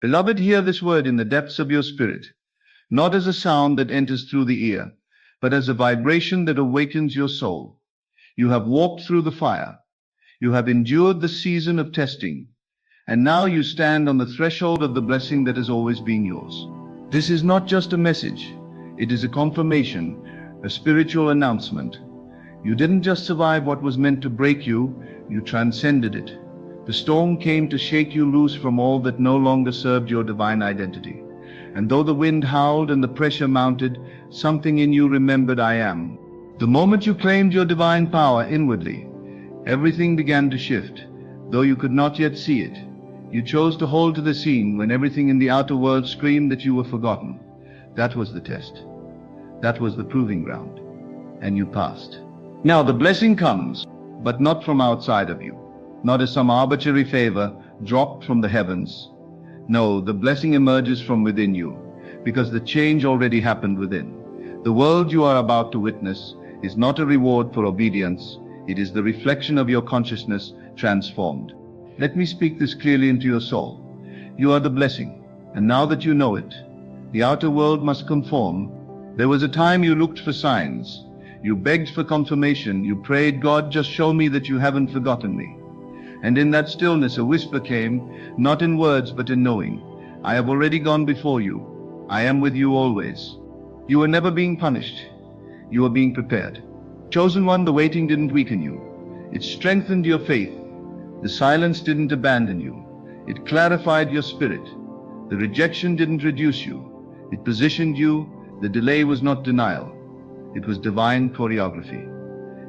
Beloved, hear this word in the depths of your spirit, not as a sound that enters through the ear, but as a vibration that awakens your soul. You have walked through the fire. You have endured the season of testing, and now you stand on the threshold of the blessing that has always been yours. This is not just a message. It is a confirmation, a spiritual announcement. You didn't just survive what was meant to break you, you transcended it. The storm came to shake you loose from all that no longer served your divine identity. And though the wind howled and the pressure mounted, something in you remembered I am. The moment you claimed your divine power inwardly, everything began to shift. Though you could not yet see it, you chose to hold to the scene when everything in the outer world screamed that you were forgotten. That was the test. That was the proving ground. And you passed. Now the blessing comes, but not from outside of you, not as some arbitrary favor dropped from the heavens. No, the blessing emerges from within you, because the change already happened within. The world you are about to witness is not a reward for obedience. It is the reflection of your consciousness transformed. Let me speak this clearly into your soul. You are the blessing, and now that you know it, the outer world must conform. There was a time you looked for signs. You begged for confirmation. You prayed, God, just show me that you haven't forgotten me. And in that stillness a whisper came, not in words but in knowing. I have already gone before you. I am with you always. You were never being punished. You were being prepared. Chosen one, the waiting didn't weaken you. It strengthened your faith. The silence didn't abandon you. It clarified your spirit. The rejection didn't reduce you. It positioned you. The delay was not denial. It was divine choreography.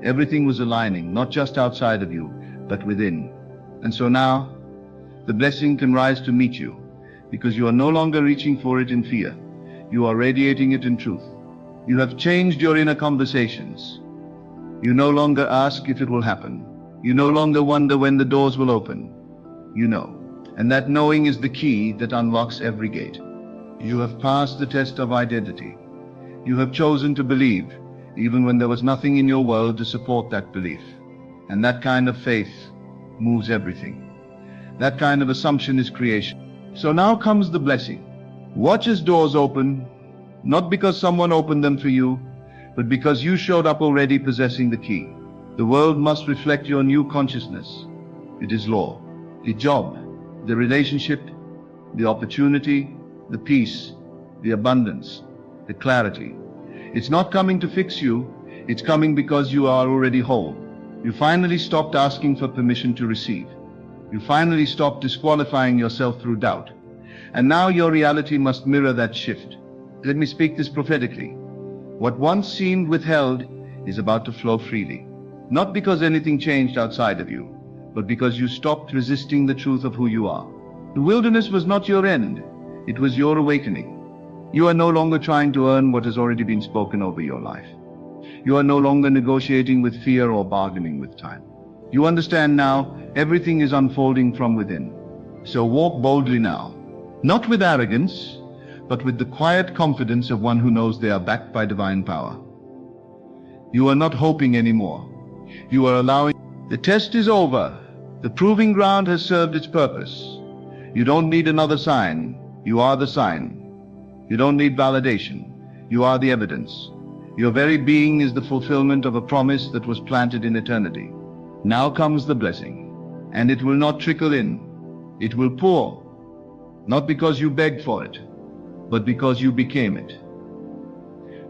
Everything was aligning, not just outside of you, but within. And so now, the blessing can rise to meet you, because you are no longer reaching for it in fear. You are radiating it in truth. You have changed your inner conversations. You no longer ask if it will happen. You no longer wonder when the doors will open. You know. And that knowing is the key that unlocks every gate. You have passed the test of identity. You have chosen to believe, even when there was nothing in your world to support that belief. And that kind of faith moves everything. That kind of assumption is creation. So now comes the blessing. Watch as doors open, not because someone opened them for you, but because you showed up already possessing the key. The world must reflect your new consciousness. It is law, the job, the relationship, the opportunity, the peace, the abundance, the clarity. It's not coming to fix you, it's coming because you are already whole. You finally stopped asking for permission to receive. You finally stopped disqualifying yourself through doubt. And now your reality must mirror that shift. Let me speak this prophetically. What once seemed withheld is about to flow freely. Not because anything changed outside of you, but because you stopped resisting the truth of who you are. The wilderness was not your end, it was your awakening. You are no longer trying to earn what has already been spoken over your life. You are no longer negotiating with fear or bargaining with time. You understand now everything is unfolding from within. So walk boldly now, not with arrogance, but with the quiet confidence of one who knows they are backed by divine power. You are not hoping anymore. You are allowing. The test is over. The proving ground has served its purpose. You don't need another sign. You are the sign. You don't need validation. You are the evidence. Your very being is the fulfillment of a promise that was planted in eternity. Now comes the blessing, and it will not trickle in. It will pour, not because you begged for it, but because you became it.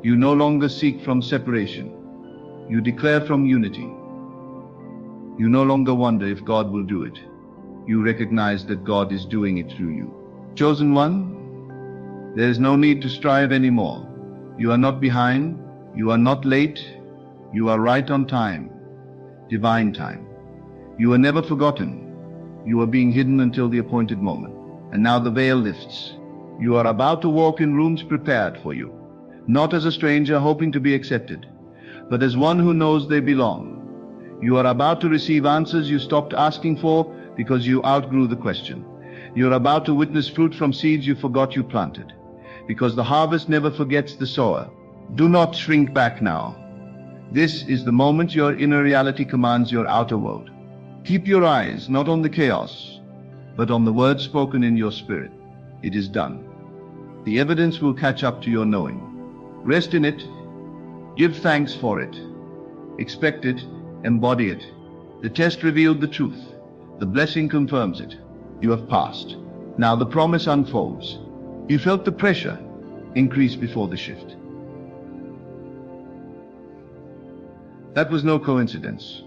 You no longer seek from separation. You declare from unity. You no longer wonder if God will do it. You recognize that God is doing it through you. Chosen one, there is no need to strive anymore. You are not behind. You are not late. You are right on time. Divine time. You are never forgotten. You are being hidden until the appointed moment. And now the veil lifts. You are about to walk in rooms prepared for you, not as a stranger hoping to be accepted, but as one who knows they belong. You are about to receive answers you stopped asking for because you outgrew the question. You are about to witness fruit from seeds you forgot you planted, because the harvest never forgets the sower. Do not shrink back now. This is the moment your inner reality commands your outer world. Keep your eyes not on the chaos, but on the words spoken in your spirit. It is done. The evidence will catch up to your knowing. Rest in it. Give thanks for it. Expect it. Embody it. The test revealed the truth. The blessing confirms it. You have passed. Now the promise unfolds. You felt the pressure increase before the shift. That was no coincidence.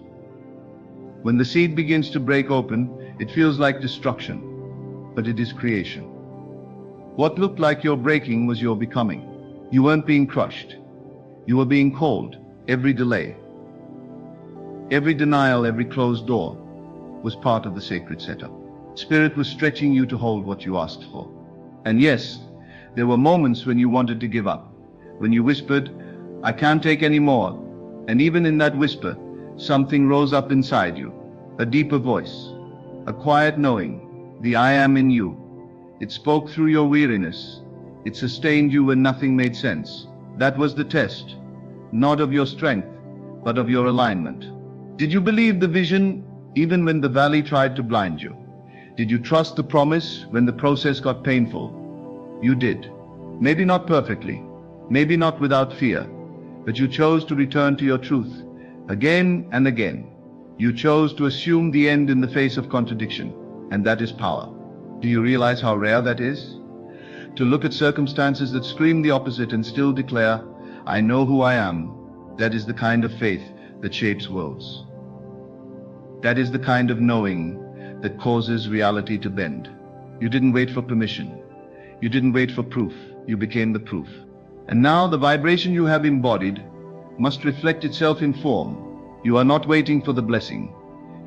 When the seed begins to break open, it feels like destruction, but it is creation. What looked like your breaking was your becoming. You weren't being crushed. You were being called. Every delay, every denial, every closed door was part of the sacred setup. Spirit was stretching you to hold what you asked for. And yes, there were moments when you wanted to give up, when you whispered, "I can't take any more." And even in that whisper, something rose up inside you, a deeper voice, a quiet knowing, the I am in you. It spoke through your weariness. It sustained you when nothing made sense. That was the test, not of your strength, but of your alignment. Did you believe the vision even when the valley tried to blind you? Did you trust the promise when the process got painful? You did. Maybe not perfectly, maybe not without fear, but you chose to return to your truth again and again. You chose to assume the end in the face of contradiction, and that is power. Do you realize how rare that is? To look at circumstances that scream the opposite and still declare, "I know who I am." That is the kind of faith that shapes worlds. That is the kind of knowing that causes reality to bend. You didn't wait for permission. You didn't wait for proof. You became the proof. And now the vibration you have embodied must reflect itself in form. You are not waiting for the blessing.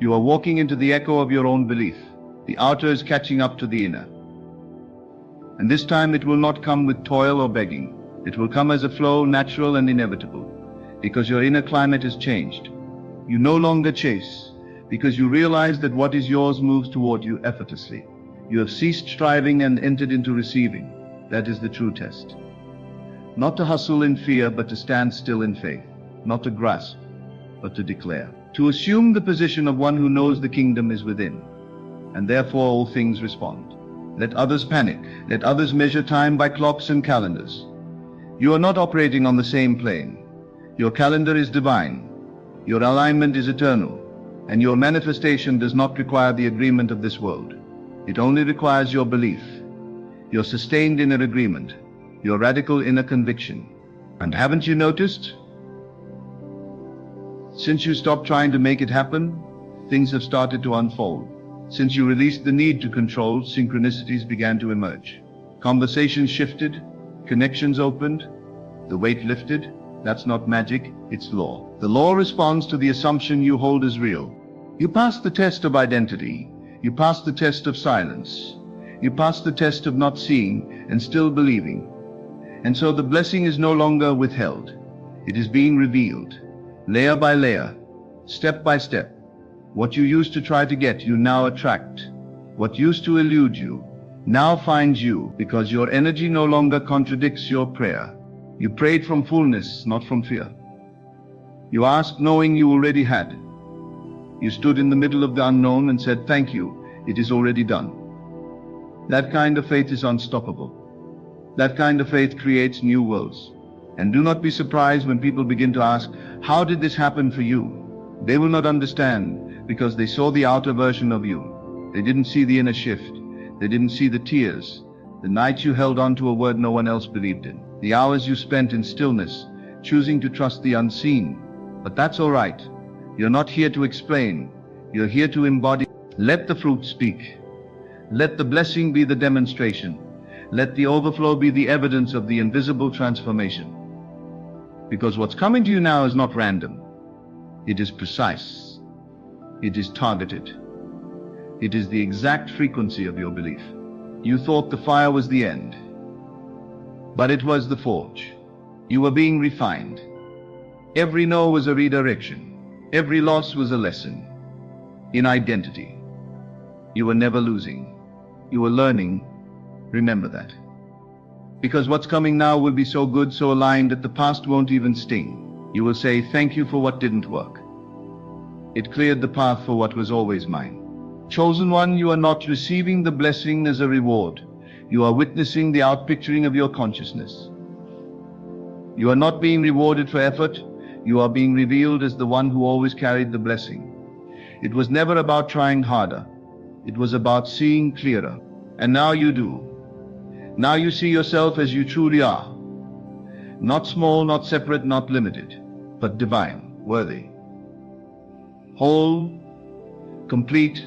You are walking into the echo of your own belief. The outer is catching up to the inner. And this time it will not come with toil or begging. It will come as a flow, natural and inevitable, because your inner climate has changed. You no longer chase, because you realize that what is yours moves toward you effortlessly. You have ceased striving and entered into receiving. That is the true test. Not to hustle in fear, but to stand still in faith. Not to grasp, but to declare. To assume the position of one who knows the kingdom is within, and therefore all things respond. Let others panic. Let others measure time by clocks and calendars. You are not operating on the same plane. Your calendar is divine. Your alignment is eternal. And your manifestation does not require the agreement of this world. It only requires your belief, your sustained inner agreement, your radical inner conviction. And haven't you noticed? Since you stopped trying to make it happen, things have started to unfold. Since you released the need to control, synchronicities began to emerge. Conversations shifted, connections opened, the weight lifted. That's not magic, it's law. The law responds to the assumption you hold as real. You passed the test of identity. You passed the test of silence. You passed the test of not seeing and still believing. And so the blessing is no longer withheld. It is being revealed, layer by layer, step by step. What you used to try to get, you now attract. What used to elude you now finds you, because your energy no longer contradicts your prayer. You prayed from fullness, not from fear. You asked knowing you already had. You stood in the middle of the unknown and said, "Thank you, it is already done." That kind of faith is unstoppable. That kind of faith creates new worlds. And do not be surprised when people begin to ask, "How did this happen for you?" They will not understand, because they saw the outer version of you. They didn't see the inner shift. They didn't see the tears, the nights you held on to a word no one else believed in, the hours you spent in stillness, choosing to trust the unseen. But that's all right. You're not here to explain. You're here to embody. Let the fruit speak. Let the blessing be the demonstration. Let the overflow be the evidence of the invisible transformation. Because what's coming to you now is not random. It is precise. It is targeted. It is the exact frequency of your belief. You thought the fire was the end, but it was the forge. You were being refined. Every no was a redirection. Every loss was a lesson in identity. You were never losing. You were learning. Remember that. Because what's coming now will be so good, so aligned that the past won't even sting. You will say, "Thank you for what didn't work. It cleared the path for what was always mine." Chosen one, you are not receiving the blessing as a reward. You are witnessing the outpicturing of your consciousness. You are not being rewarded for effort. You are being revealed as the one who always carried the blessing. It was never about trying harder. It was about seeing clearer. And now you do. Now you see yourself as you truly are. Not small, not separate, not limited, but divine, worthy, whole, complete.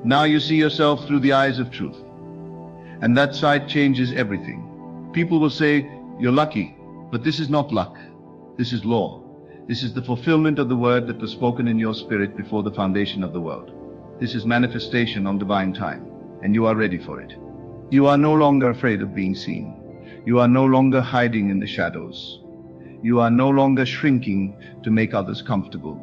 Now you see yourself through the eyes of truth. And that sight changes everything. People will say, "You're lucky," but this is not luck. This is law. This is the fulfillment of the word that was spoken in your spirit before the foundation of the world. This is manifestation on divine time, and you are ready for it. You are no longer afraid of being seen. You are no longer hiding in the shadows. You are no longer shrinking to make others comfortable.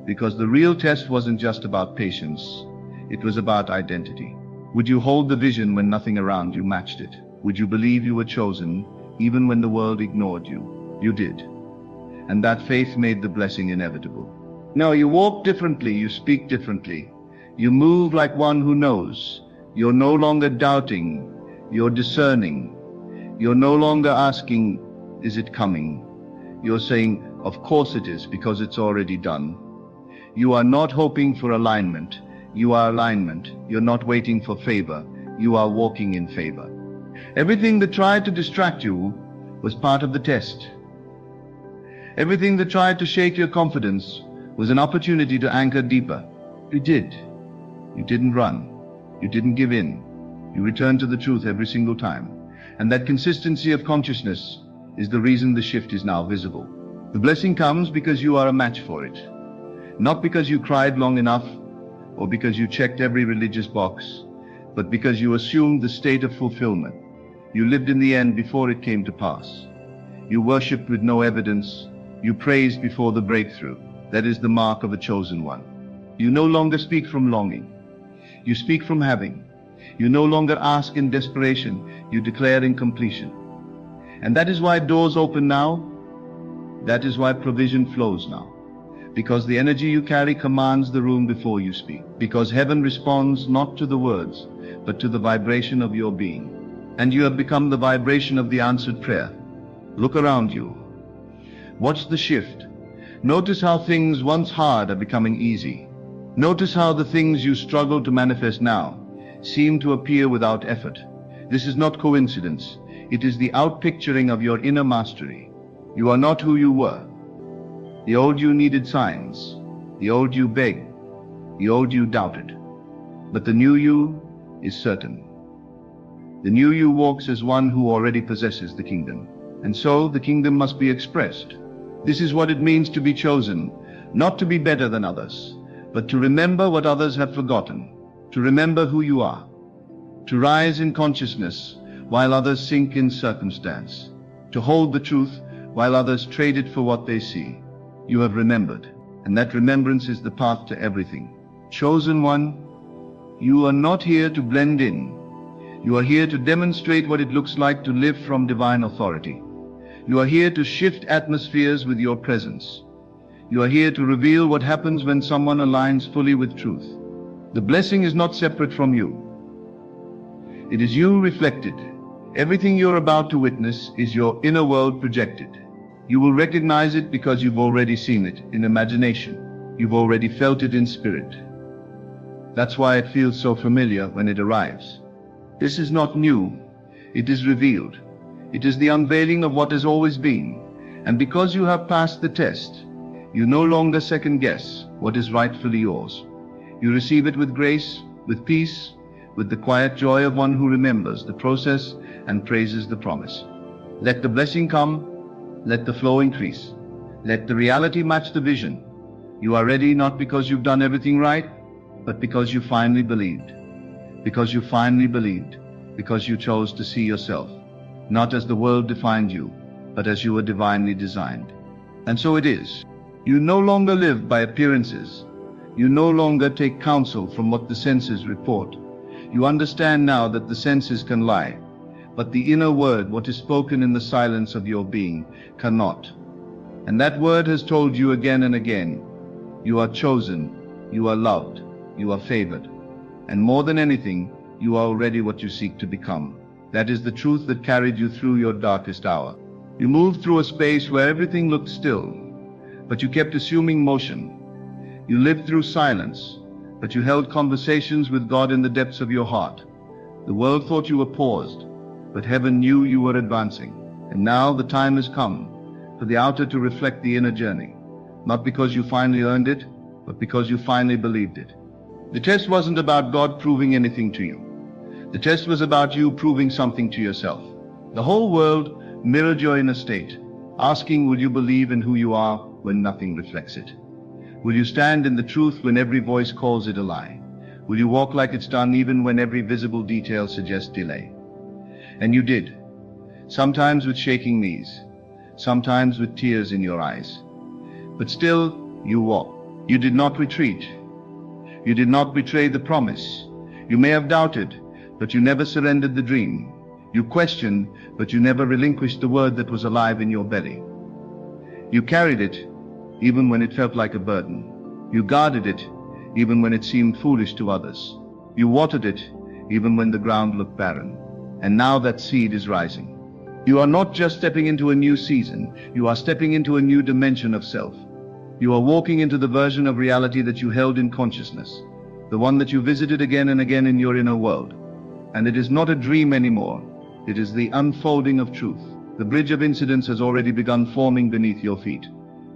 Because the real test wasn't just about patience, it was about identity. Would you hold the vision when nothing around you matched it? Would you believe you were chosen even when the world ignored you? You did. And that faith made the blessing inevitable. Now you walk differently, you speak differently. You move like one who knows. You're no longer doubting, you're discerning. You're no longer asking, "Is it coming?" You're saying, "Of course it is, because it's already done." You are not hoping for alignment. You are alignment. You're not waiting for favor. You are walking in favor. Everything that tried to distract you was part of the test. Everything that tried to shake your confidence was an opportunity to anchor deeper. You did. You didn't run. You didn't give in. You returned to the truth every single time. And that consistency of consciousness is the reason the shift is now visible. The blessing comes because you are a match for it. Not because you cried long enough, or because you checked every religious box, but because you assumed the state of fulfillment. You lived in the end before it came to pass. You worshipped with no evidence. You praised before the breakthrough. That is the mark of a chosen one. You no longer speak from longing. You speak from having. You no longer ask in desperation. You declare in completion. And that is why doors open now. That is why provision flows now. Because the energy you carry commands the room before you speak. Because heaven responds not to the words, but to the vibration of your being. And you have become the vibration of the answered prayer. Look around you. Watch the shift. Notice how things once hard are becoming easy. Notice how the things you struggle to manifest now seem to appear without effort. This is not coincidence. It is the outpicturing of your inner mastery. You are not who you were. The old you needed signs. The old you begged. The old you doubted. But the new you is certain. The new you walks as one who already possesses the kingdom. And so the kingdom must be expressed. This is what it means to be chosen, not to be better than others, but to remember what others have forgotten, to remember who you are, to rise in consciousness while others sink in circumstance, to hold the truth while others trade it for what they see. You have remembered, and that remembrance is the path to everything. Chosen one, you are not here to blend in. You are here to demonstrate what it looks like to live from divine authority. You are here to shift atmospheres with your presence. You are here to reveal what happens when someone aligns fully with truth. The blessing is not separate from you. It is you reflected. Everything you're about to witness is your inner world projected. You will recognize it because you've already seen it in imagination. You've already felt it in spirit. That's why it feels so familiar when it arrives. This is not new. It is revealed. It is the unveiling of what has always been. And because you have passed the test, you no longer second guess what is rightfully yours. You receive it with grace, with peace, with the quiet joy of one who remembers the process and praises the promise. Let the blessing come. Let the flow increase. Let the reality match the vision. You are ready not because you've done everything right, but because you finally believed. Because you finally believed. Because you chose to see yourself, not as the world defined you, but as you were divinely designed. And so it is. You no longer live by appearances. You no longer take counsel from what the senses report. You understand now that the senses can lie, but the inner word, what is spoken in the silence of your being, cannot. And that word has told you again and again, you are chosen, you are loved, you are favored. And more than anything, you are already what you seek to become. That is the truth that carried you through your darkest hour. You moved through a space where everything looked still, but you kept assuming motion. You lived through silence, but you held conversations with God in the depths of your heart. The world thought you were paused, but heaven knew you were advancing. And now the time has come for the outer to reflect the inner journey, not because you finally earned it, but because you finally believed it. The test wasn't about God proving anything to you. The test was about you proving something to yourself. The whole world mirrored your inner state, asking, will you believe in who you are when nothing reflects it? Will you stand in the truth when every voice calls it a lie? Will you walk like it's done even when every visible detail suggests delay? And you did. Sometimes with shaking knees, sometimes with tears in your eyes. But still, you walked. You did not retreat. You did not betray the promise. You may have doubted, but you never surrendered the dream. You questioned, but you never relinquished the word that was alive in your belly. You carried it, even when it felt like a burden. You guarded it, even when it seemed foolish to others. You watered it, even when the ground looked barren. And now that seed is rising. You are not just stepping into a new season, you are stepping into a new dimension of self. You are walking into the version of reality that you held in consciousness, the one that you visited again and again in your inner world. And it is not a dream anymore, it is the unfolding of truth. The bridge of incidents has already begun forming beneath your feet.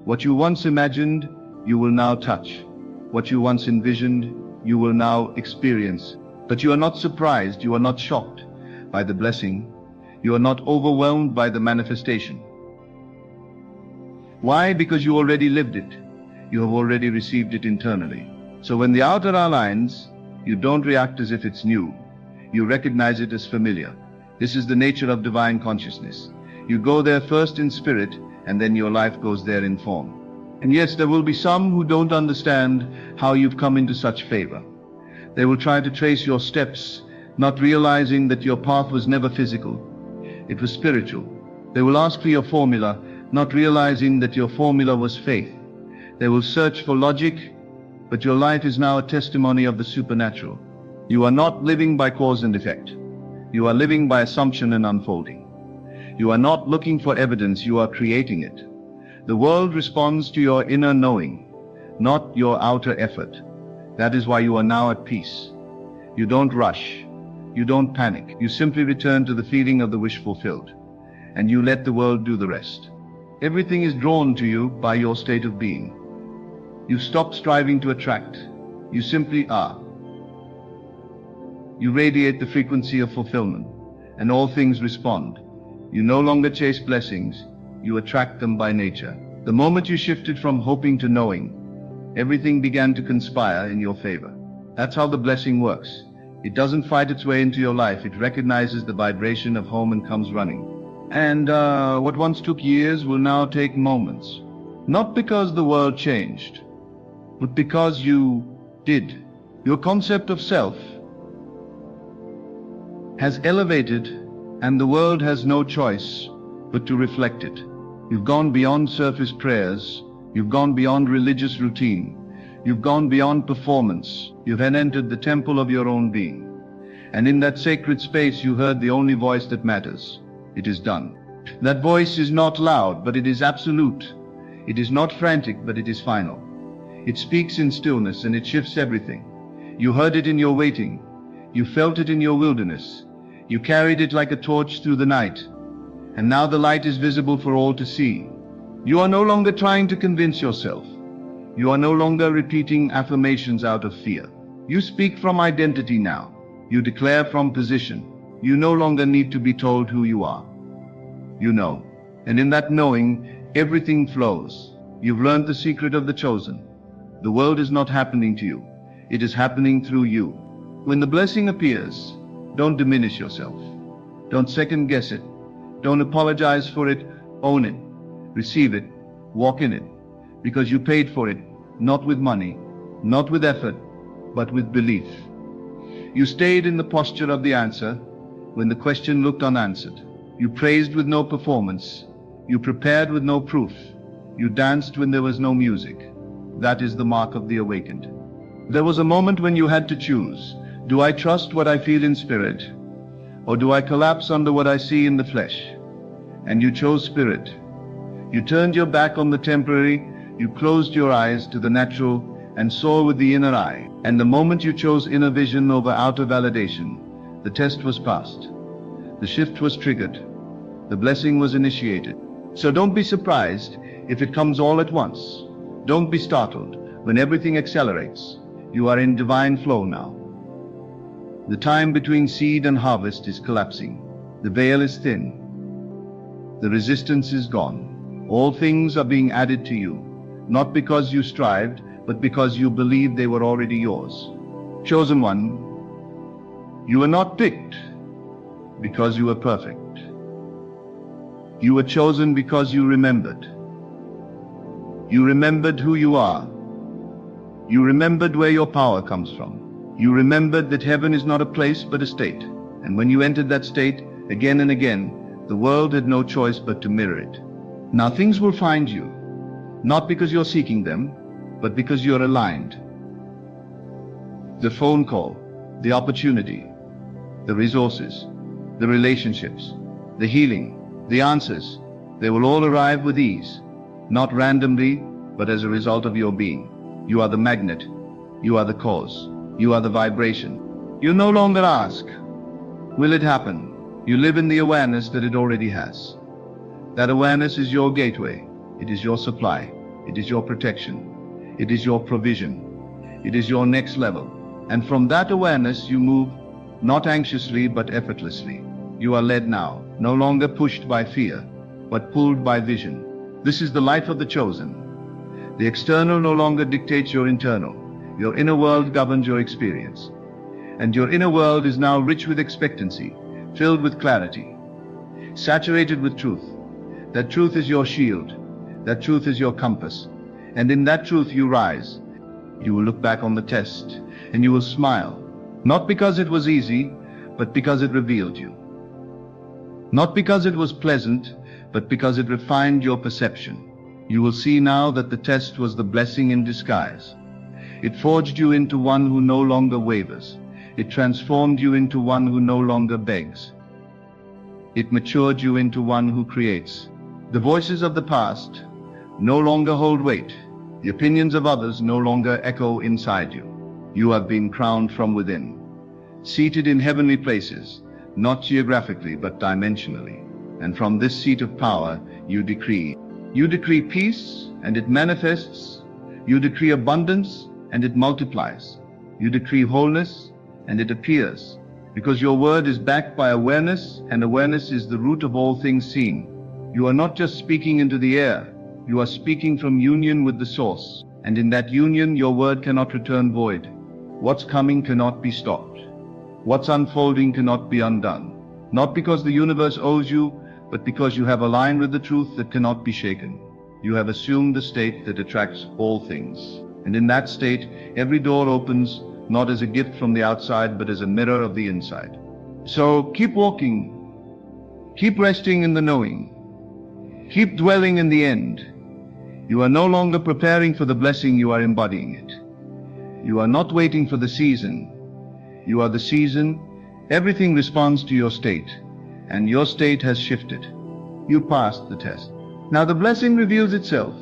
What you once imagined, you will now touch. What you once envisioned, you will now experience. But you are not surprised, you are not shocked by the blessing. You are not overwhelmed by the manifestation. Why? Because you already lived it. You have already received it internally. So when the outer aligns, you don't react as if it's new. You recognize it as familiar. This is the nature of divine consciousness. You go there first in spirit, and then your life goes there in form. And yes, there will be some who don't understand how you've come into such favor. They will try to trace your steps, not realizing that your path was never physical. It was spiritual. They will ask for your formula, not realizing that your formula was faith. They will search for logic, but your life is now a testimony of the supernatural. You are not living by cause and effect. You are living by assumption and unfolding. You are not looking for evidence, you are creating it. The world responds to your inner knowing, not your outer effort. That is why you are now at peace. You don't rush. You don't panic. You simply return to the feeling of the wish fulfilled, and you let the world do the rest. Everything is drawn to you by your state of being. You stop striving to attract. You simply are. You radiate the frequency of fulfillment, and all things respond. You no longer chase blessings, you attract them by nature. The moment you shifted from hoping to knowing, everything began to conspire in your favor. That's how the blessing works. It doesn't fight its way into your life, it recognizes the vibration of home and comes running. And what once took years will now take moments. Not because the world changed, but because you did. Your concept of self has elevated, and the world has no choice but to reflect it. You've gone beyond surface prayers, you've gone beyond religious routine, you've gone beyond performance, you've then entered the temple of your own being. And in that sacred space you heard the only voice that matters. It is done. That voice is not loud, but it is absolute. It is not frantic, but it is final. It speaks in stillness and it shifts everything. You heard it in your waiting. You felt it in your wilderness. You carried it like a torch through the night. And now the light is visible for all to see. You are no longer trying to convince yourself. You are no longer repeating affirmations out of fear. You speak from identity now. You declare from position. You no longer need to be told who you are. You know. And in that knowing, everything flows. You've learned the secret of the chosen. The world is not happening to you. It is happening through you. When the blessing appears, don't diminish yourself. Don't second guess it. Don't apologize for it. Own it. Receive it. Walk in it. Because you paid for it, not with money, not with effort, but with belief. You stayed in the posture of the answer when the question looked unanswered. You praised with no performance. You prepared with no proof. You danced when there was no music. That is the mark of the awakened. There was a moment when you had to choose. Do I trust what I feel in spirit? Or do I collapse under what I see in the flesh? And you chose spirit. You turned your back on the temporary, you closed your eyes to the natural and saw with the inner eye. And the moment you chose inner vision over outer validation, the test was passed. The shift was triggered. The blessing was initiated. So don't be surprised if it comes all at once. Don't be startled when everything accelerates. You are in divine flow now. The time between seed and harvest is collapsing. The veil is thin. The resistance is gone. All things are being added to you, not because you strived, but because you believed they were already yours. Chosen one, you were not picked because you were perfect. You were chosen because you remembered. You remembered who you are. You remembered where your power comes from. You remembered that heaven is not a place but a state. And when you entered that state, again and again, the world had no choice but to mirror it. Now things will find you, not because you're seeking them, but because you're aligned. The phone call, the opportunity, the resources, the relationships, the healing, the answers, they will all arrive with ease, not randomly, but as a result of your being. You are the magnet. You are the cause. You are the vibration. You no longer ask, will it happen? You live in the awareness that it already has. That awareness is your gateway. It is your supply. It is your protection. It is your provision. It is your next level. And from that awareness you move, not anxiously but effortlessly. You are led now, no longer pushed by fear, but pulled by vision. This is the life of the chosen. The external no longer dictates your internal. Your inner world governs your experience. And your inner world is now rich with expectancy, filled with clarity, saturated with truth. That truth is your shield. That truth is your compass. And in that truth you rise. You will look back on the test and you will smile. Not because it was easy, but because it revealed you. Not because it was pleasant, but because it refined your perception. You will see now that the test was the blessing in disguise. It forged you into one who no longer wavers. It transformed you into one who no longer begs. It matured you into one who creates. The voices of the past no longer hold weight. The opinions of others no longer echo inside you. You have been crowned from within, seated in heavenly places, not geographically but dimensionally. And from this seat of power you decree. You decree peace and it manifests. You decree abundance and it multiplies. You decree wholeness and it appears. Because your word is backed by awareness, and awareness is the root of all things seen. You are not just speaking into the air. You are speaking from union with the source. And in that union your word cannot return void. What's coming cannot be stopped. What's unfolding cannot be undone. Not because the universe owes you, but because you have aligned with the truth that cannot be shaken. You have assumed the state that attracts all things. And in that state, every door opens, not as a gift from the outside, but as a mirror of the inside. So keep walking. Keep resting in the knowing. Keep dwelling in the end. You are no longer preparing for the blessing, you are embodying it. You are not waiting for the season. You are the season. Everything responds to your state, and your state has shifted. You passed the test. Now the blessing reveals itself,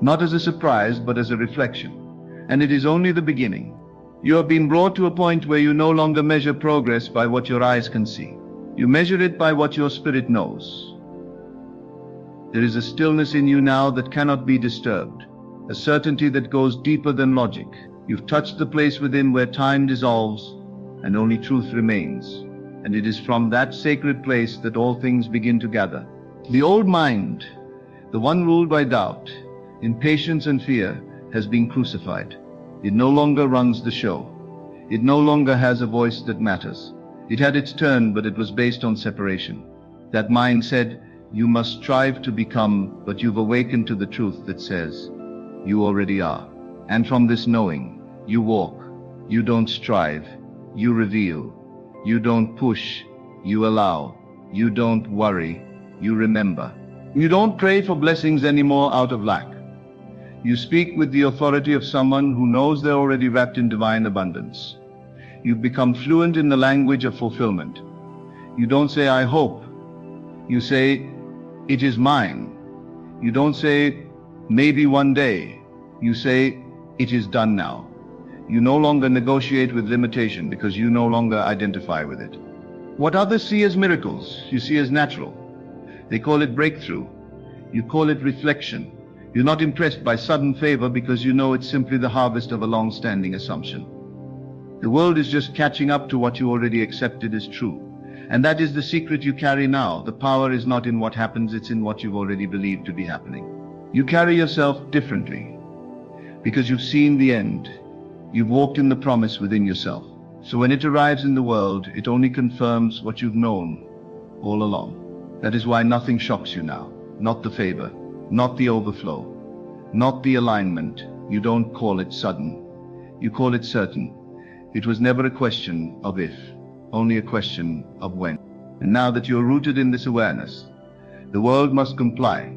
not as a surprise, but as a reflection. And it is only the beginning. You have been brought to a point where you no longer measure progress by what your eyes can see. You measure it by what your spirit knows. There is a stillness in you now that cannot be disturbed, a certainty that goes deeper than logic. You've touched the place within where time dissolves and only truth remains. And it is from that sacred place that all things begin to gather. The old mind, the one ruled by doubt, impatience and fear, has been crucified. It no longer runs the show. It no longer has a voice that matters. It had its turn, but it was based on separation. That mind said, you must strive to become, but you've awakened to the truth that says, you already are. And from this knowing, you walk. You don't strive. You reveal. You don't push. You allow. You don't worry. You remember. You don't pray for blessings anymore out of lack. You speak with the authority of someone who knows they're already wrapped in divine abundance. You've become fluent in the language of fulfillment. You don't say, I hope. You say, it is mine. You don't say, maybe one day. You say, it is done now. You no longer negotiate with limitation because you no longer identify with it. What others see as miracles, you see as natural. They call it breakthrough. You call it reflection. You're not impressed by sudden favor because you know it's simply the harvest of a long-standing assumption. The world is just catching up to what you already accepted as true. And that is the secret you carry now. The power is not in what happens, it's in what you've already believed to be happening. You carry yourself differently because you've seen the end. You've walked in the promise within yourself. So when it arrives in the world, it only confirms what you've known all along. That is why nothing shocks you now. Not the favor, not the overflow, not the alignment. You don't call it sudden. You call it certain. It was never a question of if, only a question of when. And now that you're rooted in this awareness, the world must comply,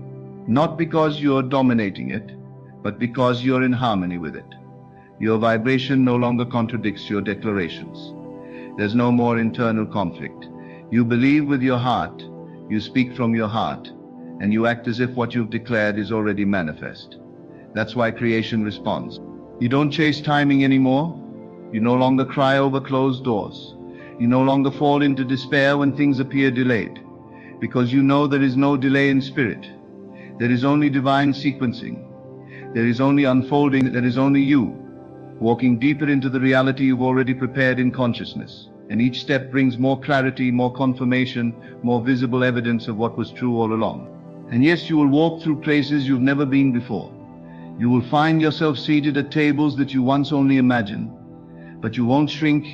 not because you're dominating it, but because you're in harmony with it. Your vibration no longer contradicts your declarations. There's no more internal conflict. You believe with your heart, you speak from your heart, and you act as if what you've declared is already manifest. That's why creation responds. You don't chase timing anymore. You no longer cry over closed doors. You no longer fall into despair when things appear delayed, because you know there is no delay in spirit. There is only divine sequencing. There is only unfolding. There is only you, walking deeper into the reality you've already prepared in consciousness. And each step brings more clarity, more confirmation, more visible evidence of what was true all along. And yes, you will walk through places you've never been before. You will find yourself seated at tables that you once only imagined. But you won't shrink,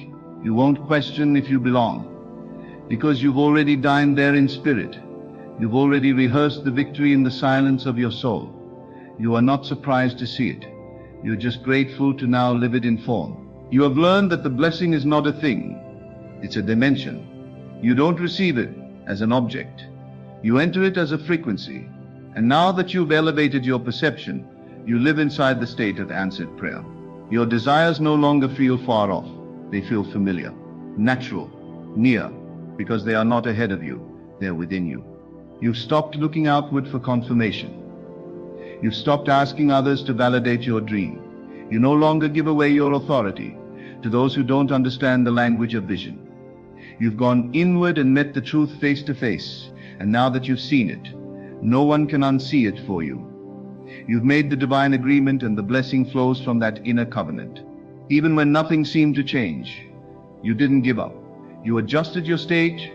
you won't question if you belong, because you've already dined there in spirit. You've already rehearsed the victory in the silence of your soul. You are not surprised to see it. You're just grateful to now live it in form. You have learned that the blessing is not a thing, it's a dimension. You don't receive it as an object. You enter it as a frequency. And now that you've elevated your perception, you live inside the state of answered prayer. Your desires no longer feel far off. They feel familiar, natural, near, because they are not ahead of you, they're within you. You've stopped looking outward for confirmation. You've stopped asking others to validate your dream. You no longer give away your authority to those who don't understand the language of vision. You've gone inward and met the truth face to face, and now that you've seen it, no one can unsee it for you. You've made the divine agreement, and the blessing flows from that inner covenant. Even when nothing seemed to change, you didn't give up. You adjusted your stage.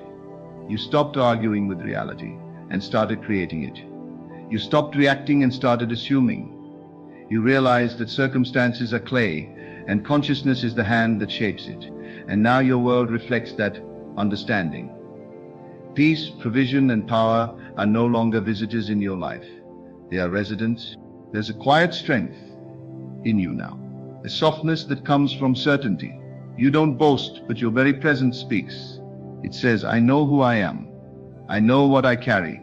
You stopped arguing with reality and started creating it. You stopped reacting and started assuming. You realized that circumstances are clay and consciousness is the hand that shapes it. And now your world reflects that understanding. Peace, provision, and power are no longer visitors in your life. They are residents. There's a quiet strength in you now, a softness that comes from certainty. You don't boast, but your very presence speaks. It says, I know who I am. I know what I carry.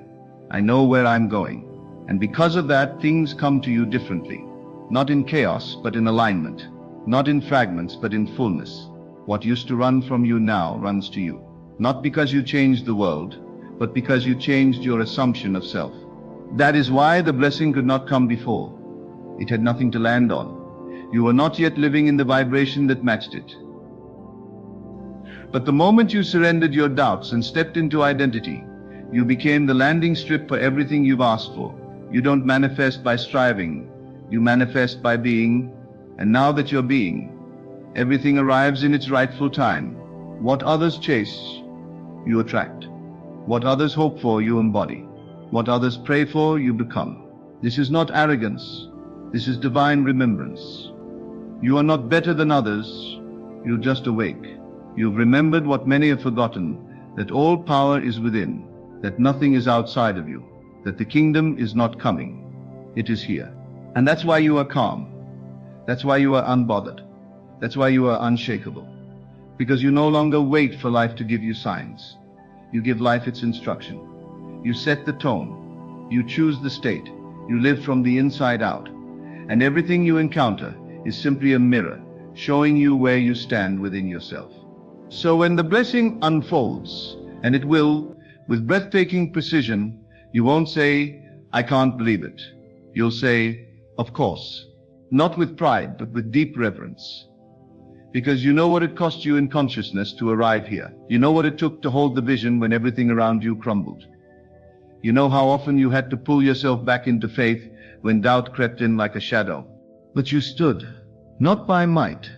I know where I'm going. And because of that, things come to you differently. Not in chaos, but in alignment. Not in fragments, but in fullness. What used to run from you now runs to you. Not because you changed the world, but because you changed your assumption of self. That is why the blessing could not come before. It had nothing to land on. You were not yet living in the vibration that matched it. But the moment you surrendered your doubts and stepped into identity, you became the landing strip for everything you've asked for. You don't manifest by striving. You manifest by being. And now that you're being, everything arrives in its rightful time. What others chase, you attract. What others hope for, you embody. What others pray for, you become. This is not arrogance. This is divine remembrance. You are not better than others. You're just awake. You've remembered what many have forgotten, that all power is within, that nothing is outside of you, that the kingdom is not coming. It is here. And that's why you are calm. That's why you are unbothered. That's why you are unshakable. Because you no longer wait for life to give you signs. You give life its instruction. You set the tone. You choose the state. You live from the inside out. And everything you encounter is simply a mirror, showing you where you stand within yourself. So when the blessing unfolds, And it will, with breathtaking precision. You won't say, I can't believe it. You'll say, of course. Not with pride, but with deep reverence. Because you know what it cost you in consciousness to arrive here. You know what it took to hold the vision when everything around you crumbled. You know how often you had to pull yourself back into faith when doubt crept in like a shadow. But you stood, not by might,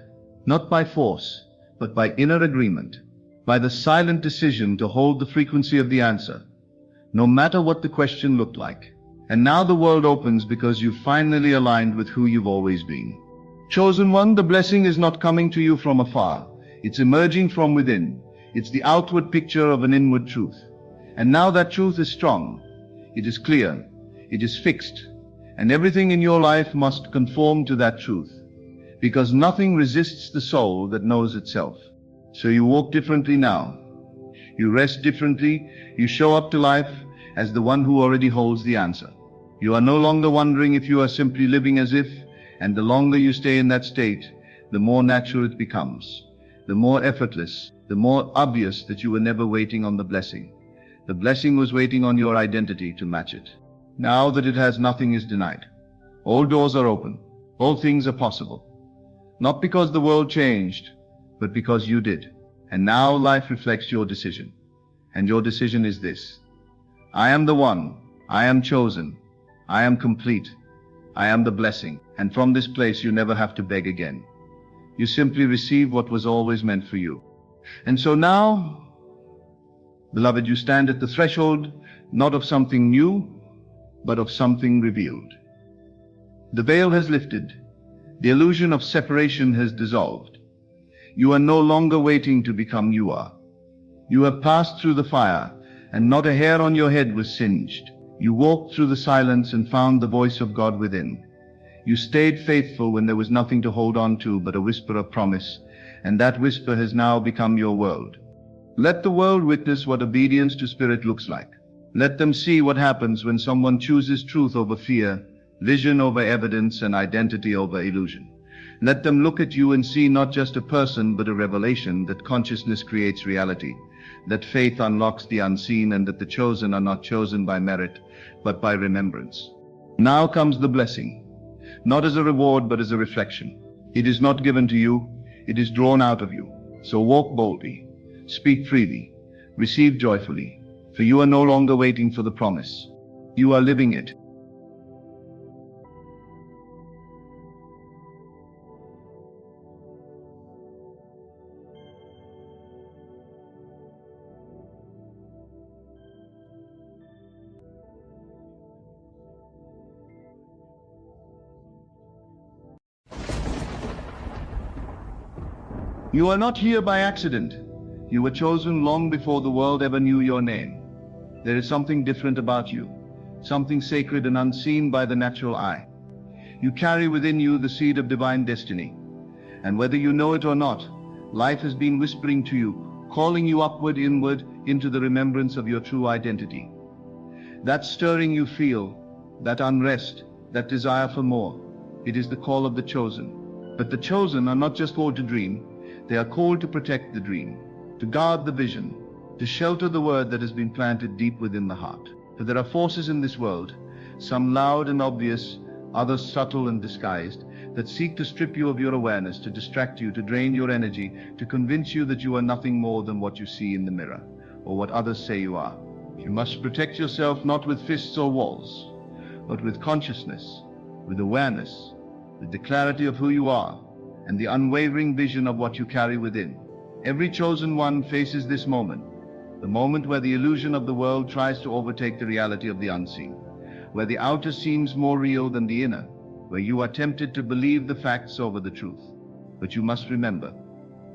not by force, but by inner agreement, by the silent decision to hold the frequency of the answer, no matter what the question looked like. And now the world opens because you've finally aligned with who you've always been. Chosen one, the blessing is not coming to you from afar. It's emerging from within. It's the outward picture of an inward truth. And now that truth is strong. It is clear. It is fixed. And everything in your life must conform to that truth. Because nothing resists the soul that knows itself. So you walk differently now. You rest differently. You show up to life as the one who already holds the answer. You are no longer wondering if you are simply living as if, and the longer you stay in that state, the more natural it becomes, the more effortless, the more obvious that you were never waiting on the blessing. The blessing was waiting on your identity to match it. Now that it has, nothing is denied. All doors are open. All things are possible. Not because the world changed, but because you did. And now life reflects your decision. And your decision is this: I am the one. I am chosen. I am complete. I am the blessing. And from this place you never have to beg again. You simply receive what was always meant for you. And so now, beloved, you stand at the threshold, not of something new, but of something revealed. The veil has lifted. The illusion of separation has dissolved. You are no longer waiting to become you are. You have passed through the fire, and not a hair on your head was singed. You walked through the silence and found the voice of God within. You stayed faithful when there was nothing to hold on to but a whisper of promise, and that whisper has now become your world. Let the world witness what obedience to Spirit looks like. Let them see what happens when someone chooses truth over fear, vision over evidence, and identity over illusion. Let them look at you and see not just a person but a revelation that consciousness creates reality, that faith unlocks the unseen, and that the chosen are not chosen by merit but by remembrance. Now comes the blessing, not as a reward but as a reflection. It is not given to you, it is drawn out of you. So walk boldly, speak freely, receive joyfully, for you are no longer waiting for the promise. You are living it. You are not here by accident. You were chosen long before the world ever knew your name. There is something different about you, something sacred and unseen by the natural eye. You carry within you the seed of divine destiny. And whether you know it or not, life has been whispering to you, calling you upward, inward, into the remembrance of your true identity. That stirring you feel, that unrest, that desire for more, it is the call of the chosen. But the chosen are not just called to dream. They are called to protect the dream, to guard the vision, to shelter the word that has been planted deep within the heart. For there are forces in this world, some loud and obvious, others subtle and disguised, that seek to strip you of your awareness, to distract you, to drain your energy, to convince you that you are nothing more than what you see in the mirror, or what others say you are. You must protect yourself not with fists or walls, but with consciousness, with awareness, with the clarity of who you are, and the unwavering vision of what you carry within. Every chosen one faces this moment, the moment where the illusion of the world tries to overtake the reality of the unseen, where the outer seems more real than the inner, where you are tempted to believe the facts over the truth. But you must remember,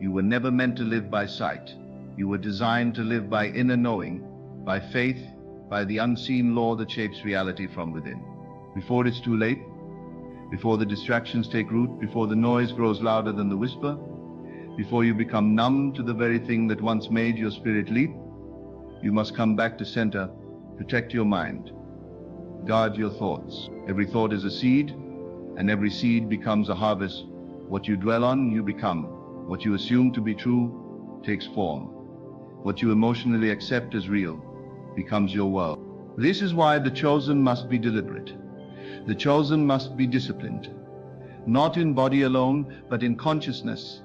you were never meant to live by sight. You were designed to live by inner knowing, by faith, by the unseen law that shapes reality from within. Before it's too late, before the distractions take root, before the noise grows louder than the whisper, before you become numb to the very thing that once made your spirit leap, you must come back to center, protect your mind, guard your thoughts. Every thought is a seed, and every seed becomes a harvest. What you dwell on, you become. What you assume to be true takes form. What you emotionally accept as real becomes your world. This is why the chosen must be deliberate. The chosen must be disciplined, not in body alone, but in consciousness.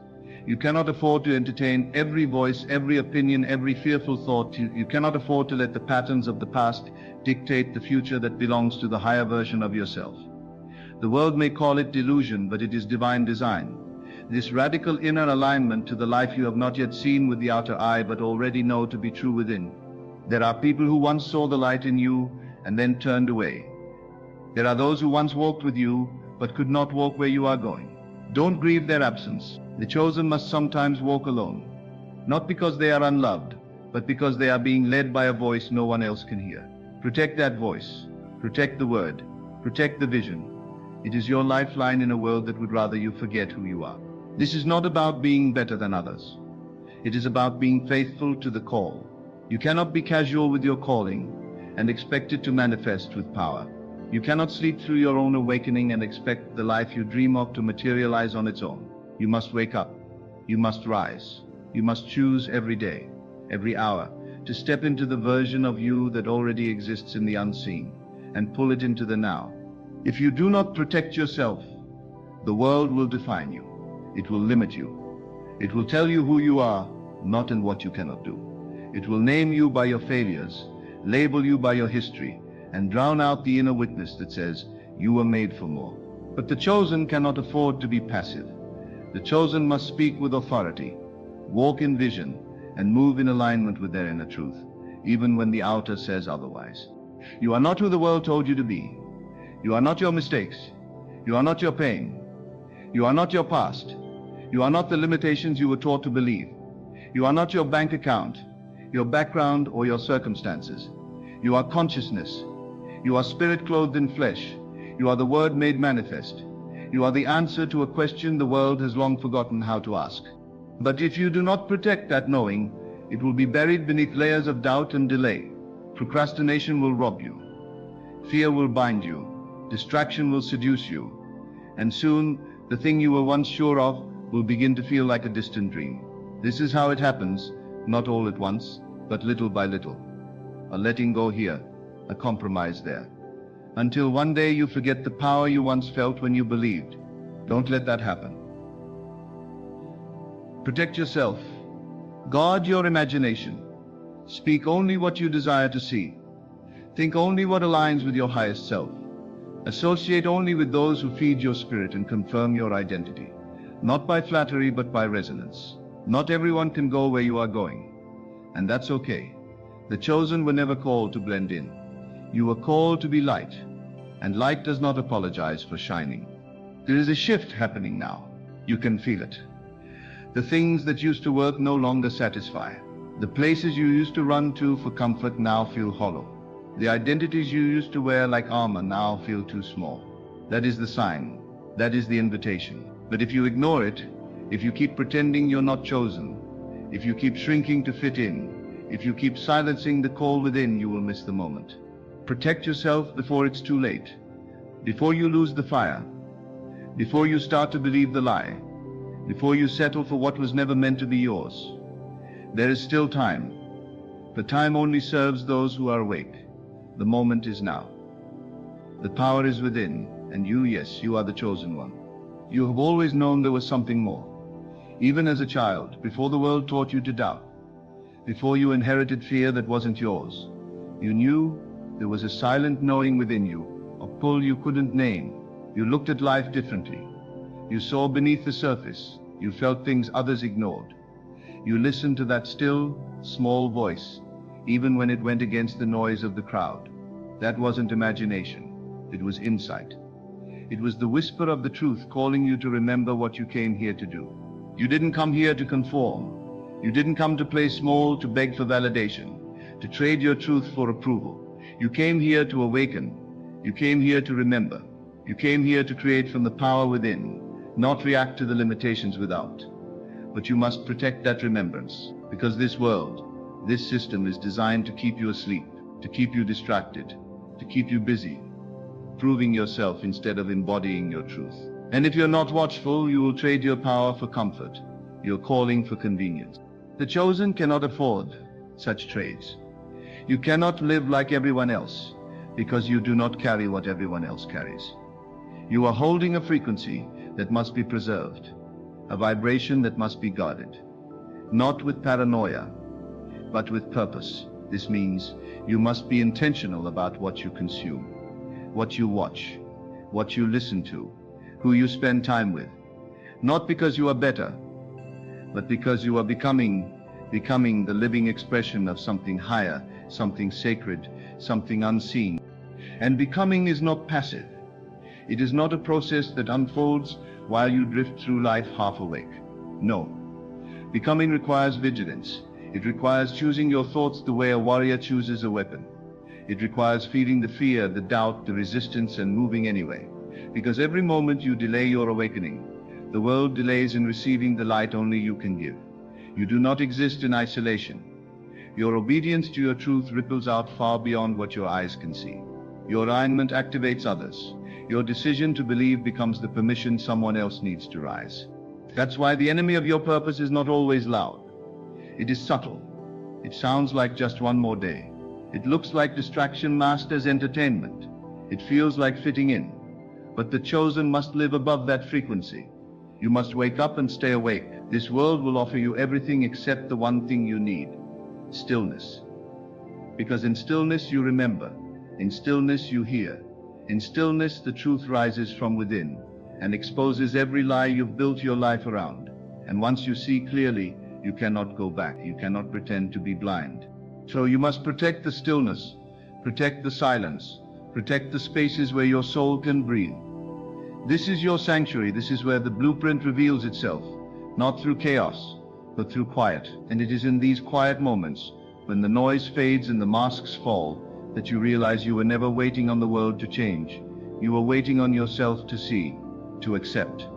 You cannot afford to entertain every voice, every opinion, every fearful thought. You cannot afford to let the patterns of the past dictate the future that belongs to the higher version of yourself. The world may call it delusion, but it is divine design. This radical inner alignment to the life you have not yet seen with the outer eye, but already know to be true within. There are people who once saw the light in you and then turned away. There are those who once walked with you, but could not walk where you are going. Don't grieve their absence. The chosen must sometimes walk alone, not because they are unloved, but because they are being led by a voice no one else can hear. Protect that voice. Protect the word. Protect the vision. It is your lifeline in a world that would rather you forget who you are. This is not about being better than others. It is about being faithful to the call. You cannot be casual with your calling and expect it to manifest with power. You cannot sleep through your own awakening and expect the life you dream of to materialize on its own. You must wake up. You must rise. You must choose every day, every hour, to step into the version of you that already exists in the unseen and pull it into the now. If you do not protect yourself, the world will define you. It will limit you. It will tell you who you are, not in what you cannot do. It will name you by your failures, label you by your history, and drown out the inner witness that says you were made for more. But the chosen cannot afford to be passive. The chosen must speak with authority, walk in vision, and move in alignment with their inner truth, even when the outer says otherwise. You are not who the world told you to be. You are not your mistakes. You are not your pain. You are not your past. You are not the limitations you were taught to believe. You are not your bank account, your background, or your circumstances. You are consciousness. You are spirit clothed in flesh. You are the word made manifest. You are the answer to a question the world has long forgotten how to ask. But if you do not protect that knowing, it will be buried beneath layers of doubt and delay. Procrastination will rob you. Fear will bind you. Distraction will seduce you. And soon, the thing you were once sure of will begin to feel like a distant dream. This is how it happens, not all at once, but little by little. A letting go here, a compromise there. Until one day you forget the power you once felt when you believed. Don't let that happen. Protect yourself. Guard your imagination. Speak only what you desire to see. Think only what aligns with your highest self. Associate only with those who feed your spirit and confirm your identity. Not by flattery, but by resonance. Not everyone can go where you are going. And that's okay. The chosen were never called to blend in. You were called to be light. And light does not apologize for shining. There is a shift happening now. You can feel it. The things that used to work no longer satisfy. The places you used to run to for comfort now feel hollow. The identities you used to wear like armor now feel too small. That is the sign. That is the invitation. But if you ignore it, if you keep pretending you're not chosen, if you keep shrinking to fit in, if you keep silencing the call within, you will miss the moment. Protect yourself before it's too late. Before you lose the fire. Before you start to believe the lie. Before you settle for what was never meant to be yours. There is still time. But time only serves those who are awake. The moment is now. The power is within, and you, yes, you are the chosen one. You have always known there was something more. Even as a child, before the world taught you to doubt, before you inherited fear that wasn't yours, you knew there was a silent knowing within you, a pull you couldn't name. You looked at life differently. You saw beneath the surface. You felt things others ignored. You listened to that still, small voice, even when it went against the noise of the crowd. That wasn't imagination. It was insight. It was the whisper of the truth calling you to remember what you came here to do. You didn't come here to conform. You didn't come to play small, to beg for validation, to trade your truth for approval. You came here to awaken. You came here to remember. You came here to create from the power within, not react to the limitations without. But you must protect that remembrance, because this world, this system is designed to keep you asleep, to keep you distracted, to keep you busy, proving yourself instead of embodying your truth. And if you're not watchful, you will trade your power for comfort, your calling for convenience. The chosen cannot afford such traits. You cannot live like everyone else because you do not carry what everyone else carries. You are holding a frequency that must be preserved, a vibration that must be guarded, not with paranoia, but with purpose. This means you must be intentional about what you consume, what you watch, what you listen to, who you spend time with, not because you are better, but because you are becoming the living expression of something higher, something sacred, something unseen. And becoming is not passive. It is not a process that unfolds while you drift through life half awake. No. Becoming requires vigilance. It requires choosing your thoughts the way a warrior chooses a weapon. It requires feeling the fear, the doubt, the resistance, and moving anyway. Because every moment you delay your awakening, the world delays in receiving the light only you can give. You do not exist in isolation. Your obedience to your truth ripples out far beyond what your eyes can see. Your alignment activates others. Your decision to believe becomes the permission someone else needs to rise. That's why the enemy of your purpose is not always loud. It is subtle. It sounds like just one more day. It looks like distraction masked as entertainment. It feels like fitting in. But the chosen must live above that frequency. You must wake up and stay awake. This world will offer you everything except the one thing you need: stillness. Because in stillness you remember. In stillness you hear. In stillness the truth rises from within and exposes every lie you've built your life around. And once you see clearly, you cannot go back. You cannot pretend to be blind. So you must protect the stillness, protect the silence, protect the spaces where your soul can breathe. This is your sanctuary. This is where the blueprint reveals itself, not through chaos, but through quiet. And it is in these quiet moments, when the noise fades and the masks fall, that you realize you were never waiting on the world to change. You were waiting on yourself to see, to accept,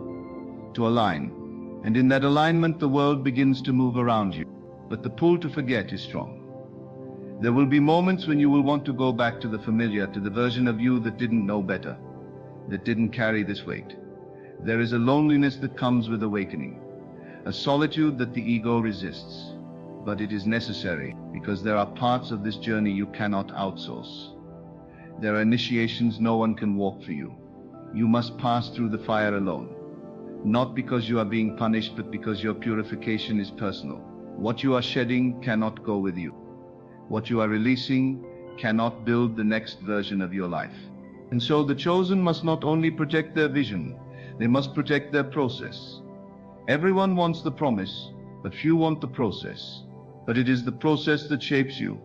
to align. And in that alignment, the world begins to move around you. But the pull to forget is strong. There will be moments when you will want to go back to the familiar, to the version of you that didn't know better, that didn't carry this weight. There is a loneliness that comes with awakening, a solitude that the ego resists. But it is necessary, because there are parts of this journey you cannot outsource. There are initiations no one can walk for you. You must pass through the fire alone. Not because you are being punished, but because your purification is personal. What you are shedding cannot go with you. What you are releasing cannot build the next version of your life. And so the chosen must not only protect their vision, they must protect their process. Everyone wants the promise, but few want the process. But it is the process that shapes you.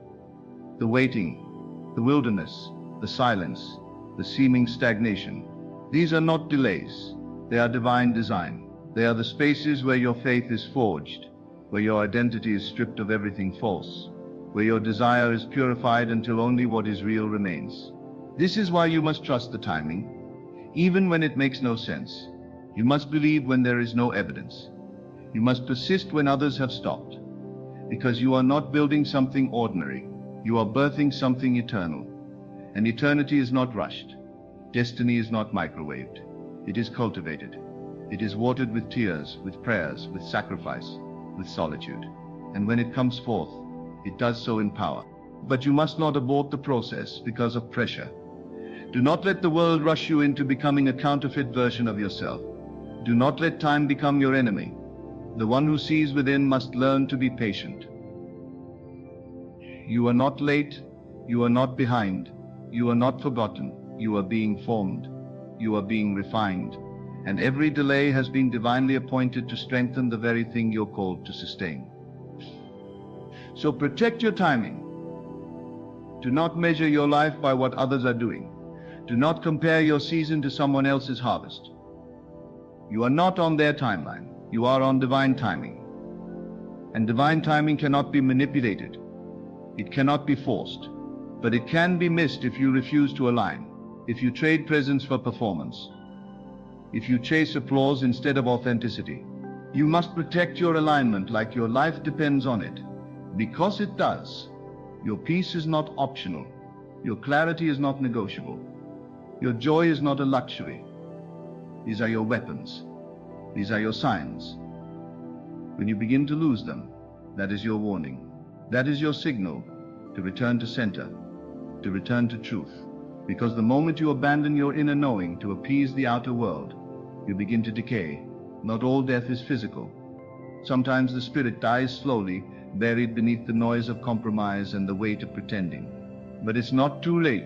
The waiting, the wilderness, the silence, the seeming stagnation. These are not delays. They are divine design. They are the spaces where your faith is forged, where your identity is stripped of everything false, where your desire is purified until only what is real remains. This is why you must trust the timing, even when it makes no sense. You must believe when there is no evidence. You must persist when others have stopped. Because you are not building something ordinary. You are birthing something eternal. And eternity is not rushed. Destiny is not microwaved. It is cultivated. It is watered with tears, with prayers, with sacrifice, with solitude. And when it comes forth, it does so in power. But you must not abort the process because of pressure. Do not let the world rush you into becoming a counterfeit version of yourself. Do not let time become your enemy. The one who sees within must learn to be patient. You are not late. You are not behind. You are not forgotten. You are being formed. You are being refined. And every delay has been divinely appointed to strengthen the very thing you're called to sustain. So protect your timing. Do not measure your life by what others are doing. Do not compare your season to someone else's harvest. You are not on their timeline. You are on divine timing. And divine timing cannot be manipulated. It cannot be forced. But it can be missed if you refuse to align, if you trade presence for performance, if you chase applause instead of authenticity. You must protect your alignment like your life depends on it. Because it does. Your peace is not optional. Your clarity is not negotiable. Your joy is not a luxury. These are your weapons. These are your signs. When you begin to lose them, that is your warning. That is your signal to return to center, to return to truth. Because the moment you abandon your inner knowing to appease the outer world, you begin to decay. Not all death is physical. Sometimes the spirit dies slowly, buried beneath the noise of compromise and the weight of pretending. But it's not too late.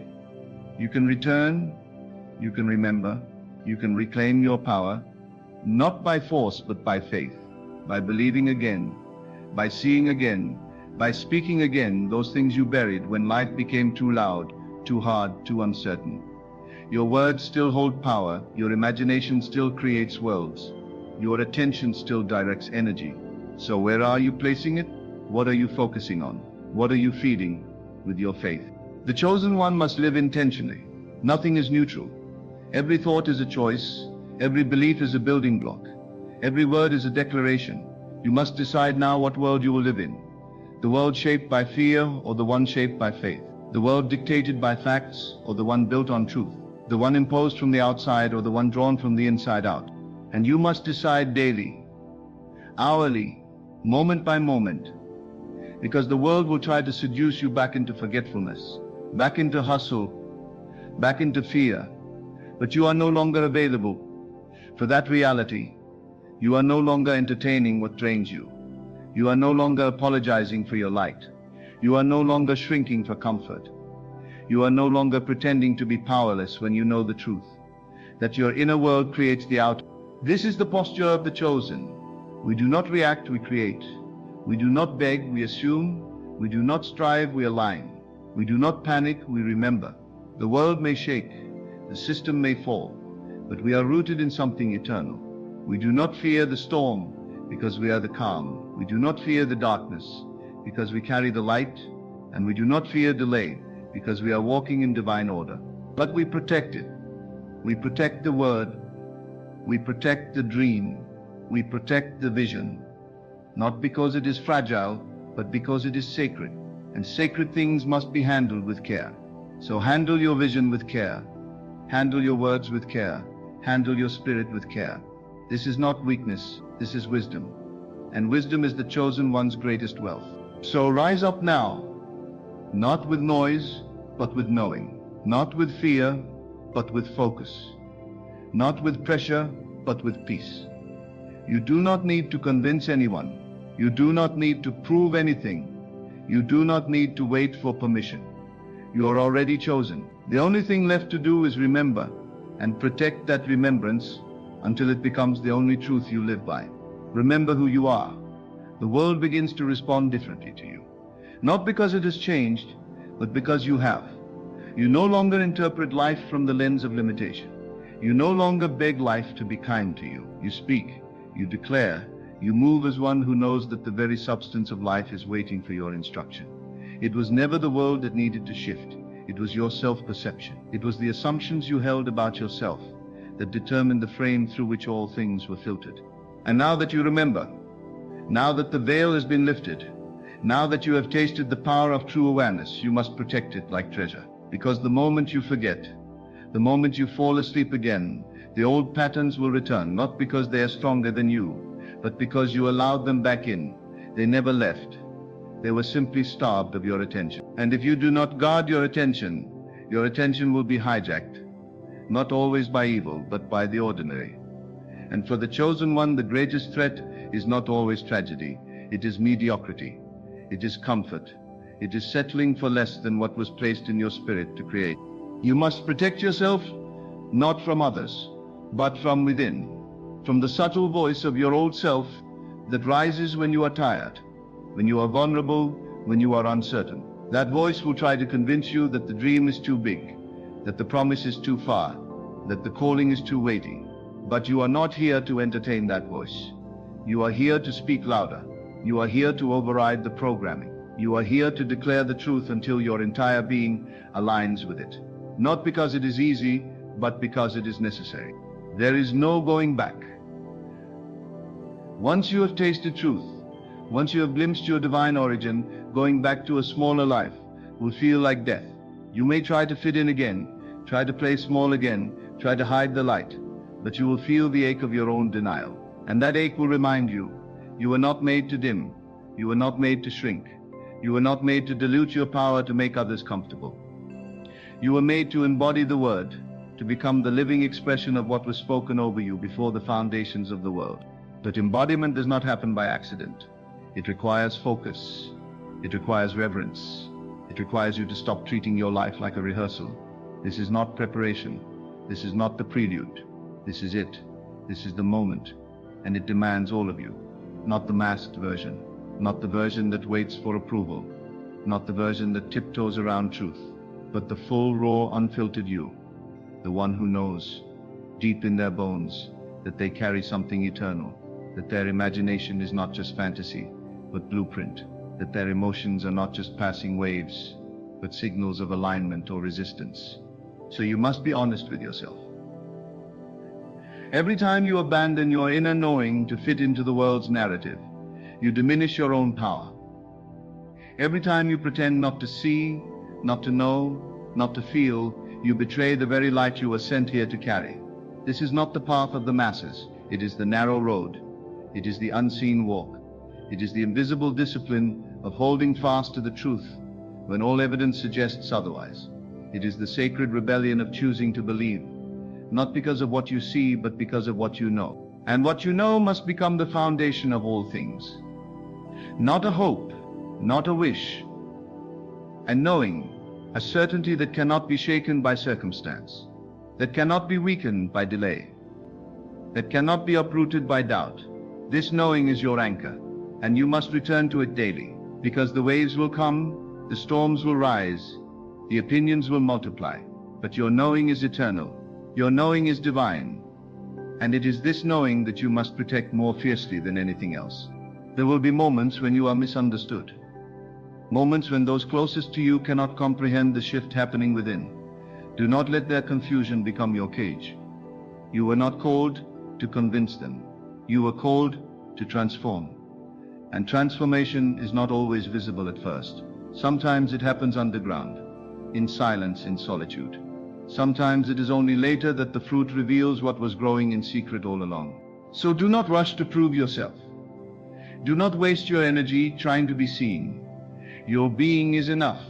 You can return, you can remember, you can reclaim your power, not by force but by faith, by believing again, by seeing again, by speaking again those things you buried when life became too loud, too hard, too uncertain. Your words still hold power, your imagination still creates worlds, your attention still directs energy. So where are you placing it? What are you focusing on? What are you feeding with your faith? The chosen one must live intentionally. Nothing is neutral. Every thought is a choice. Every belief is a building block. Every word is a declaration. You must decide now what world you will live in. The world shaped by fear or the one shaped by faith. The world dictated by facts or the one built on truth. The one imposed from the outside or the one drawn from the inside out. And you must decide daily, hourly, moment by moment. Because the world will try to seduce you back into forgetfulness, back into hustle, back into fear. But you are no longer available for that reality. You are no longer entertaining what drains you. You are no longer apologizing for your light. You are no longer shrinking for comfort. You are no longer pretending to be powerless when you know the truth, that your inner world creates the outer. This is the posture of the chosen. We do not react, we create. We do not beg, we assume. We do not strive, we align. We do not panic, we remember. The world may shake, the system may fall, but we are rooted in something eternal. We do not fear the storm because we are the calm. We do not fear the darkness because we carry the light, and we do not fear delay because we are walking in divine order. But we protect it. We protect the word. We protect the dream. We protect the vision. Not because it is fragile, but because it is sacred. And sacred things must be handled with care. So handle your vision with care. Handle your words with care. Handle your spirit with care. This is not weakness, this is wisdom. And wisdom is the chosen one's greatest wealth. So rise up now, not with noise, but with knowing. Not with fear, but with focus. Not with pressure, but with peace. You do not need to convince anyone. You do not need to prove anything. You do not need to wait for permission. You are already chosen. The only thing left to do is remember and protect that remembrance until it becomes the only truth you live by. Remember who you are. The world begins to respond differently to you. Not because it has changed, but because you have. You no longer interpret life from the lens of limitation. You no longer beg life to be kind to you. You speak, you declare, you move as one who knows that the very substance of life is waiting for your instruction. It was never the world that needed to shift. It was your self-perception. It was the assumptions you held about yourself that determined the frame through which all things were filtered. And now that you remember, now that the veil has been lifted, now that you have tasted the power of true awareness, you must protect it like treasure. Because the moment you forget, the moment you fall asleep again, the old patterns will return, not because they are stronger than you, but because you allowed them back in. They never left. They were simply starved of your attention. And if you do not guard your attention will be hijacked, not always by evil, but by the ordinary. And for the chosen one, the greatest threat is not always tragedy. It is mediocrity. It is comfort. It is settling for less than what was placed in your spirit to create. You must protect yourself, not from others, but from within, from the subtle voice of your old self that rises when you are tired, when you are vulnerable, when you are uncertain. That voice will try to convince you that the dream is too big, that the promise is too far, that the calling is too weighty. But you are not here to entertain that voice. You are here to speak louder. You are here to override the programming. You are here to declare the truth until your entire being aligns with it. Not because it is easy, but because it is necessary. There is no going back. Once you have tasted truth, once you have glimpsed your divine origin, going back to a smaller life will feel like death. You may try to fit in again, try to play small again, try to hide the light, but you will feel the ache of your own denial. And that ache will remind you, you were not made to dim, you were not made to shrink. You were not made to dilute your power to make others comfortable. You were made to embody the word, to become the living expression of what was spoken over you before the foundations of the world. But embodiment does not happen by accident. It requires focus. It requires reverence. It requires you to stop treating your life like a rehearsal. This is not preparation. This is not the prelude. This is it. This is the moment. And it demands all of you. Not the masked version. Not the version that waits for approval. Not the version that tiptoes around truth. But the full, raw, unfiltered you. The one who knows, deep in their bones, that they carry something eternal. That their imagination is not just fantasy, but blueprint. That their emotions are not just passing waves, but signals of alignment or resistance. So you must be honest with yourself. Every time you abandon your inner knowing to fit into the world's narrative, you diminish your own power. Every time you pretend not to see, not to know, not to feel, you betray the very light you were sent here to carry. This is not the path of the masses. It is the narrow road. It is the unseen walk. It is the invisible discipline of holding fast to the truth when all evidence suggests otherwise. It is the sacred rebellion of choosing to believe, not because of what you see, but because of what you know. And what you know must become the foundation of all things. Not a hope, not a wish. And knowing, a certainty that cannot be shaken by circumstance, that cannot be weakened by delay, that cannot be uprooted by doubt. This knowing is your anchor, and you must return to it daily, because the waves will come, the storms will rise, the opinions will multiply, but your knowing is eternal, your knowing is divine, and it is this knowing that you must protect more fiercely than anything else. There will be moments when you are misunderstood, moments when those closest to you cannot comprehend the shift happening within. Do not let their confusion become your cage. You were not called to convince them. You were called to transform. And transformation is not always visible at first. Sometimes it happens underground, in silence, in solitude. Sometimes it is only later that the fruit reveals what was growing in secret all along. So do not rush to prove yourself. Do not waste your energy trying to be seen. Your being is enough.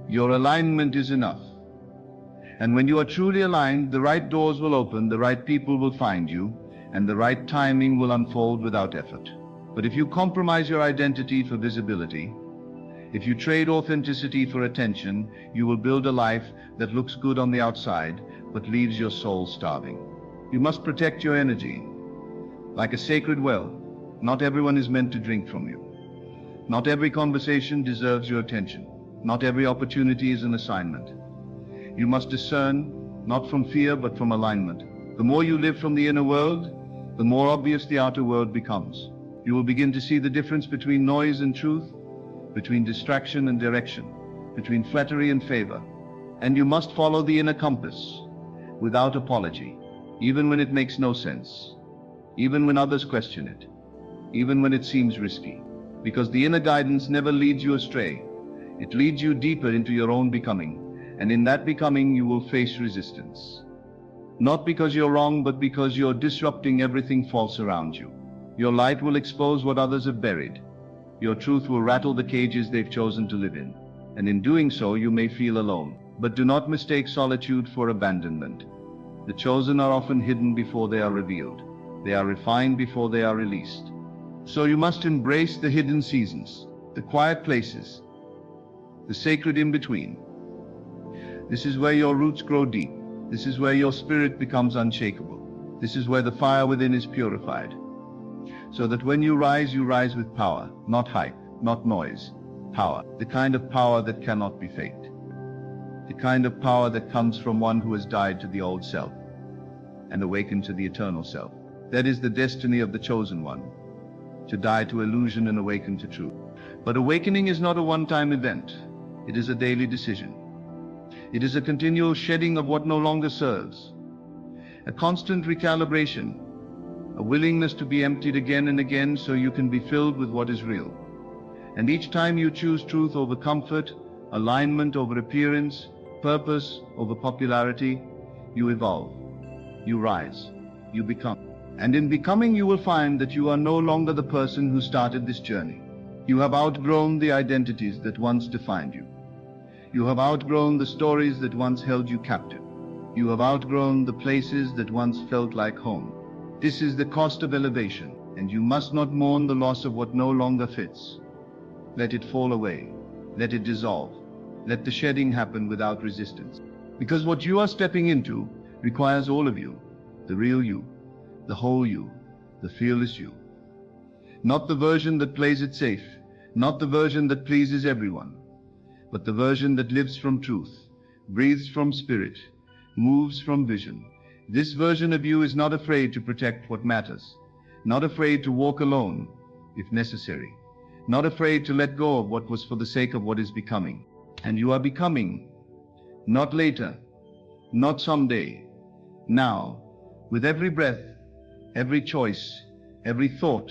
Your alignment is enough. And when you are truly aligned, the right doors will open, the right people will find you, and the right timing will unfold without effort. But if you compromise your identity for visibility, if you trade authenticity for attention, you will build a life that looks good on the outside, but leaves your soul starving. You must protect your energy. Like a sacred well, not everyone is meant to drink from you. Not every conversation deserves your attention. Not every opportunity is an assignment. You must discern, not from fear, but from alignment. The more you live from the inner world, the more obvious the outer world becomes. You will begin to see the difference between noise and truth, between distraction and direction, between flattery and favor. And you must follow the inner compass, without apology, even when it makes no sense, even when others question it, even when it seems risky. Because the inner guidance never leads you astray. It leads you deeper into your own becoming, and in that becoming you will face resistance. Not because you're wrong, but because you're disrupting everything false around you. Your light will expose what others have buried. Your truth will rattle the cages they've chosen to live in. And in doing so, you may feel alone. But do not mistake solitude for abandonment. The chosen are often hidden before they are revealed. They are refined before they are released. So you must embrace the hidden seasons, the quiet places, the sacred in-between. This is where your roots grow deep. This is where your spirit becomes unshakable. This is where the fire within is purified. So that when you rise with power, not hype, not noise. Power, the kind of power that cannot be faked. The kind of power that comes from one who has died to the old self and awakened to the eternal self. That is the destiny of the chosen one, to die to illusion and awaken to truth. But awakening is not a one-time event. It is a daily decision. It is a continual shedding of what no longer serves, a constant recalibration, a willingness to be emptied again and again so you can be filled with what is real. And each time you choose truth over comfort, alignment over appearance, purpose over popularity, you evolve, you rise, you become. And in becoming, you will find that you are no longer the person who started this journey. You have outgrown the identities that once defined you. You have outgrown the stories that once held you captive. You have outgrown the places that once felt like home. This is the cost of elevation, and you must not mourn the loss of what no longer fits. Let it fall away. Let it dissolve. Let the shedding happen without resistance. Because what you are stepping into requires all of you, the real you, the whole you, the fearless you. Not the version that plays it safe, not the version that pleases everyone, but the version that lives from truth, breathes from spirit, moves from vision. This version of you is not afraid to protect what matters, not afraid to walk alone if necessary, not afraid to let go of what was for the sake of what is becoming. And you are becoming, not later, not someday, now, with every breath, every choice, every thought.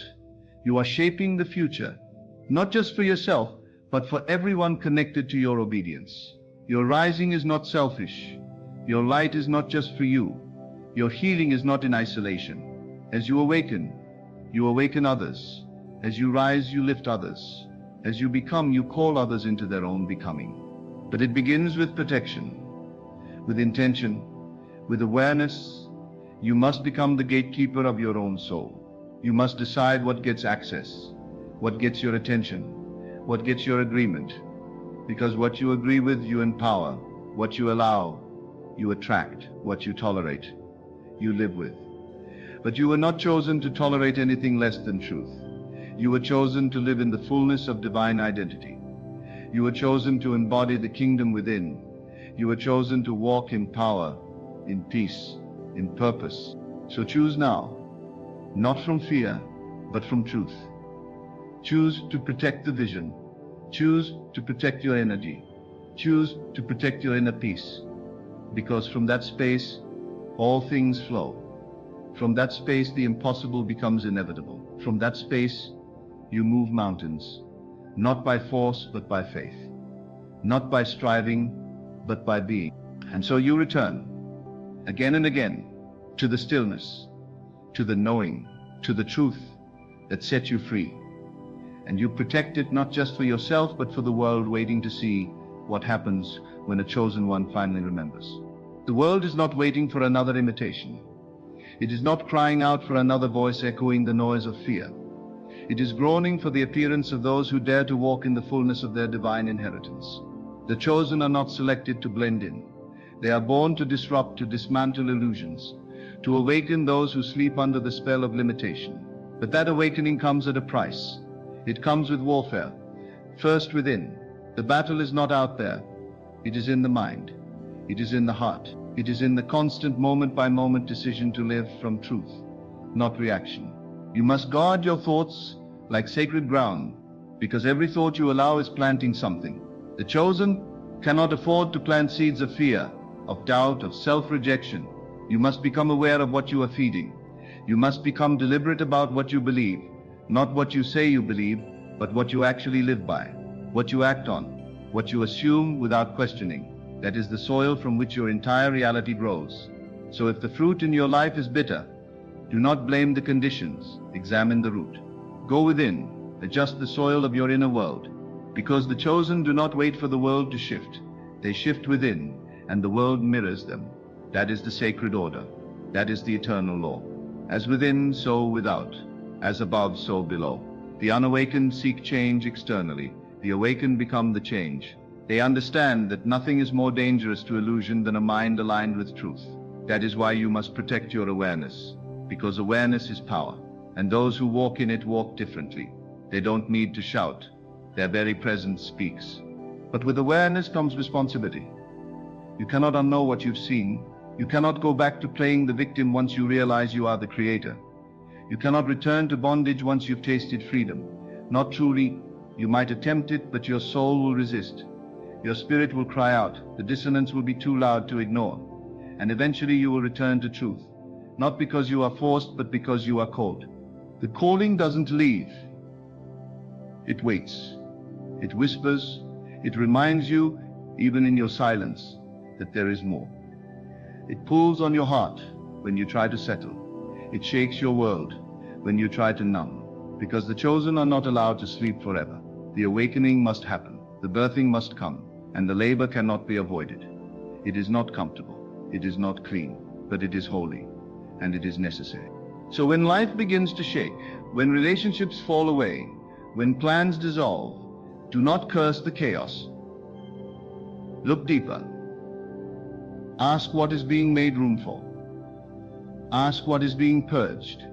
You are shaping the future, not just for yourself, but for everyone connected to your obedience. Your rising is not selfish. Your light is not just for you. Your healing is not in isolation. As you awaken others. As you rise, you lift others. As you become, you call others into their own becoming. But it begins with protection, with intention, with awareness. You must become the gatekeeper of your own soul. You must decide what gets access, what gets your attention, what gets your agreement. Because what you agree with, you empower. What you allow, you attract. What you tolerate, you live with. But you were not chosen to tolerate anything less than truth. You were chosen to live in the fullness of divine identity. You were chosen to embody the kingdom within. You were chosen to walk in power, in peace, in purpose. So choose now, not from fear, but from truth. Choose to protect the vision. Choose to protect your energy. Choose to protect your inner peace. Because from that space, all things flow. From that space, the impossible becomes inevitable. From that space, you move mountains, not by force, but by faith. Not by striving, but by being. And so you return, again and again, to the stillness, to the knowing, to the truth that sets you free. And you protect it not just for yourself, but for the world waiting to see what happens when a chosen one finally remembers. The world is not waiting for another imitation. It is not crying out for another voice echoing the noise of fear. It is groaning for the appearance of those who dare to walk in the fullness of their divine inheritance. The chosen are not selected to blend in. They are born to disrupt, to dismantle illusions, to awaken those who sleep under the spell of limitation. But that awakening comes at a price. It comes with warfare, first within. The battle is not out there. It is in the mind. It is in the heart. It is in the constant moment-by-moment decision to live from truth, not reaction. You must guard your thoughts like sacred ground, because every thought you allow is planting something. The chosen cannot afford to plant seeds of fear, of doubt, of self-rejection. You must become aware of what you are feeding. You must become deliberate about what you believe, not what you say you believe, but what you actually live by, what you act on, what you assume without questioning. That is the soil from which your entire reality grows. So if the fruit in your life is bitter, do not blame the conditions, examine the root. Go within, adjust the soil of your inner world, because the chosen do not wait for the world to shift. They shift within, and the world mirrors them. That is the sacred order. That is the eternal law. As within, so without. As above, so below. The unawakened seek change externally. The awakened become the change. They understand that nothing is more dangerous to illusion than a mind aligned with truth. That is why you must protect your awareness, because awareness is power, and those who walk in it walk differently. They don't need to shout. Their very presence speaks. But with awareness comes responsibility. You cannot unknow what you've seen. You cannot go back to playing the victim once you realize you are the creator. You cannot return to bondage once you've tasted freedom. Not truly. You might attempt it, but your soul will resist. Your spirit will cry out. The dissonance will be too loud to ignore. And eventually you will return to truth. Not because you are forced, but because you are called. The calling doesn't leave. It waits. It whispers. It reminds you, even in your silence, that there is more. It pulls on your heart when you try to settle. It shakes your world when you try to numb. Because the chosen are not allowed to sleep forever. The awakening must happen, the birthing must come, and the labor cannot be avoided. It is not comfortable, it is not clean, but it is holy, and it is necessary. So when life begins to shake, when relationships fall away, when plans dissolve, do not curse the chaos. Look deeper. Ask what is being made room for. Ask what is being purged,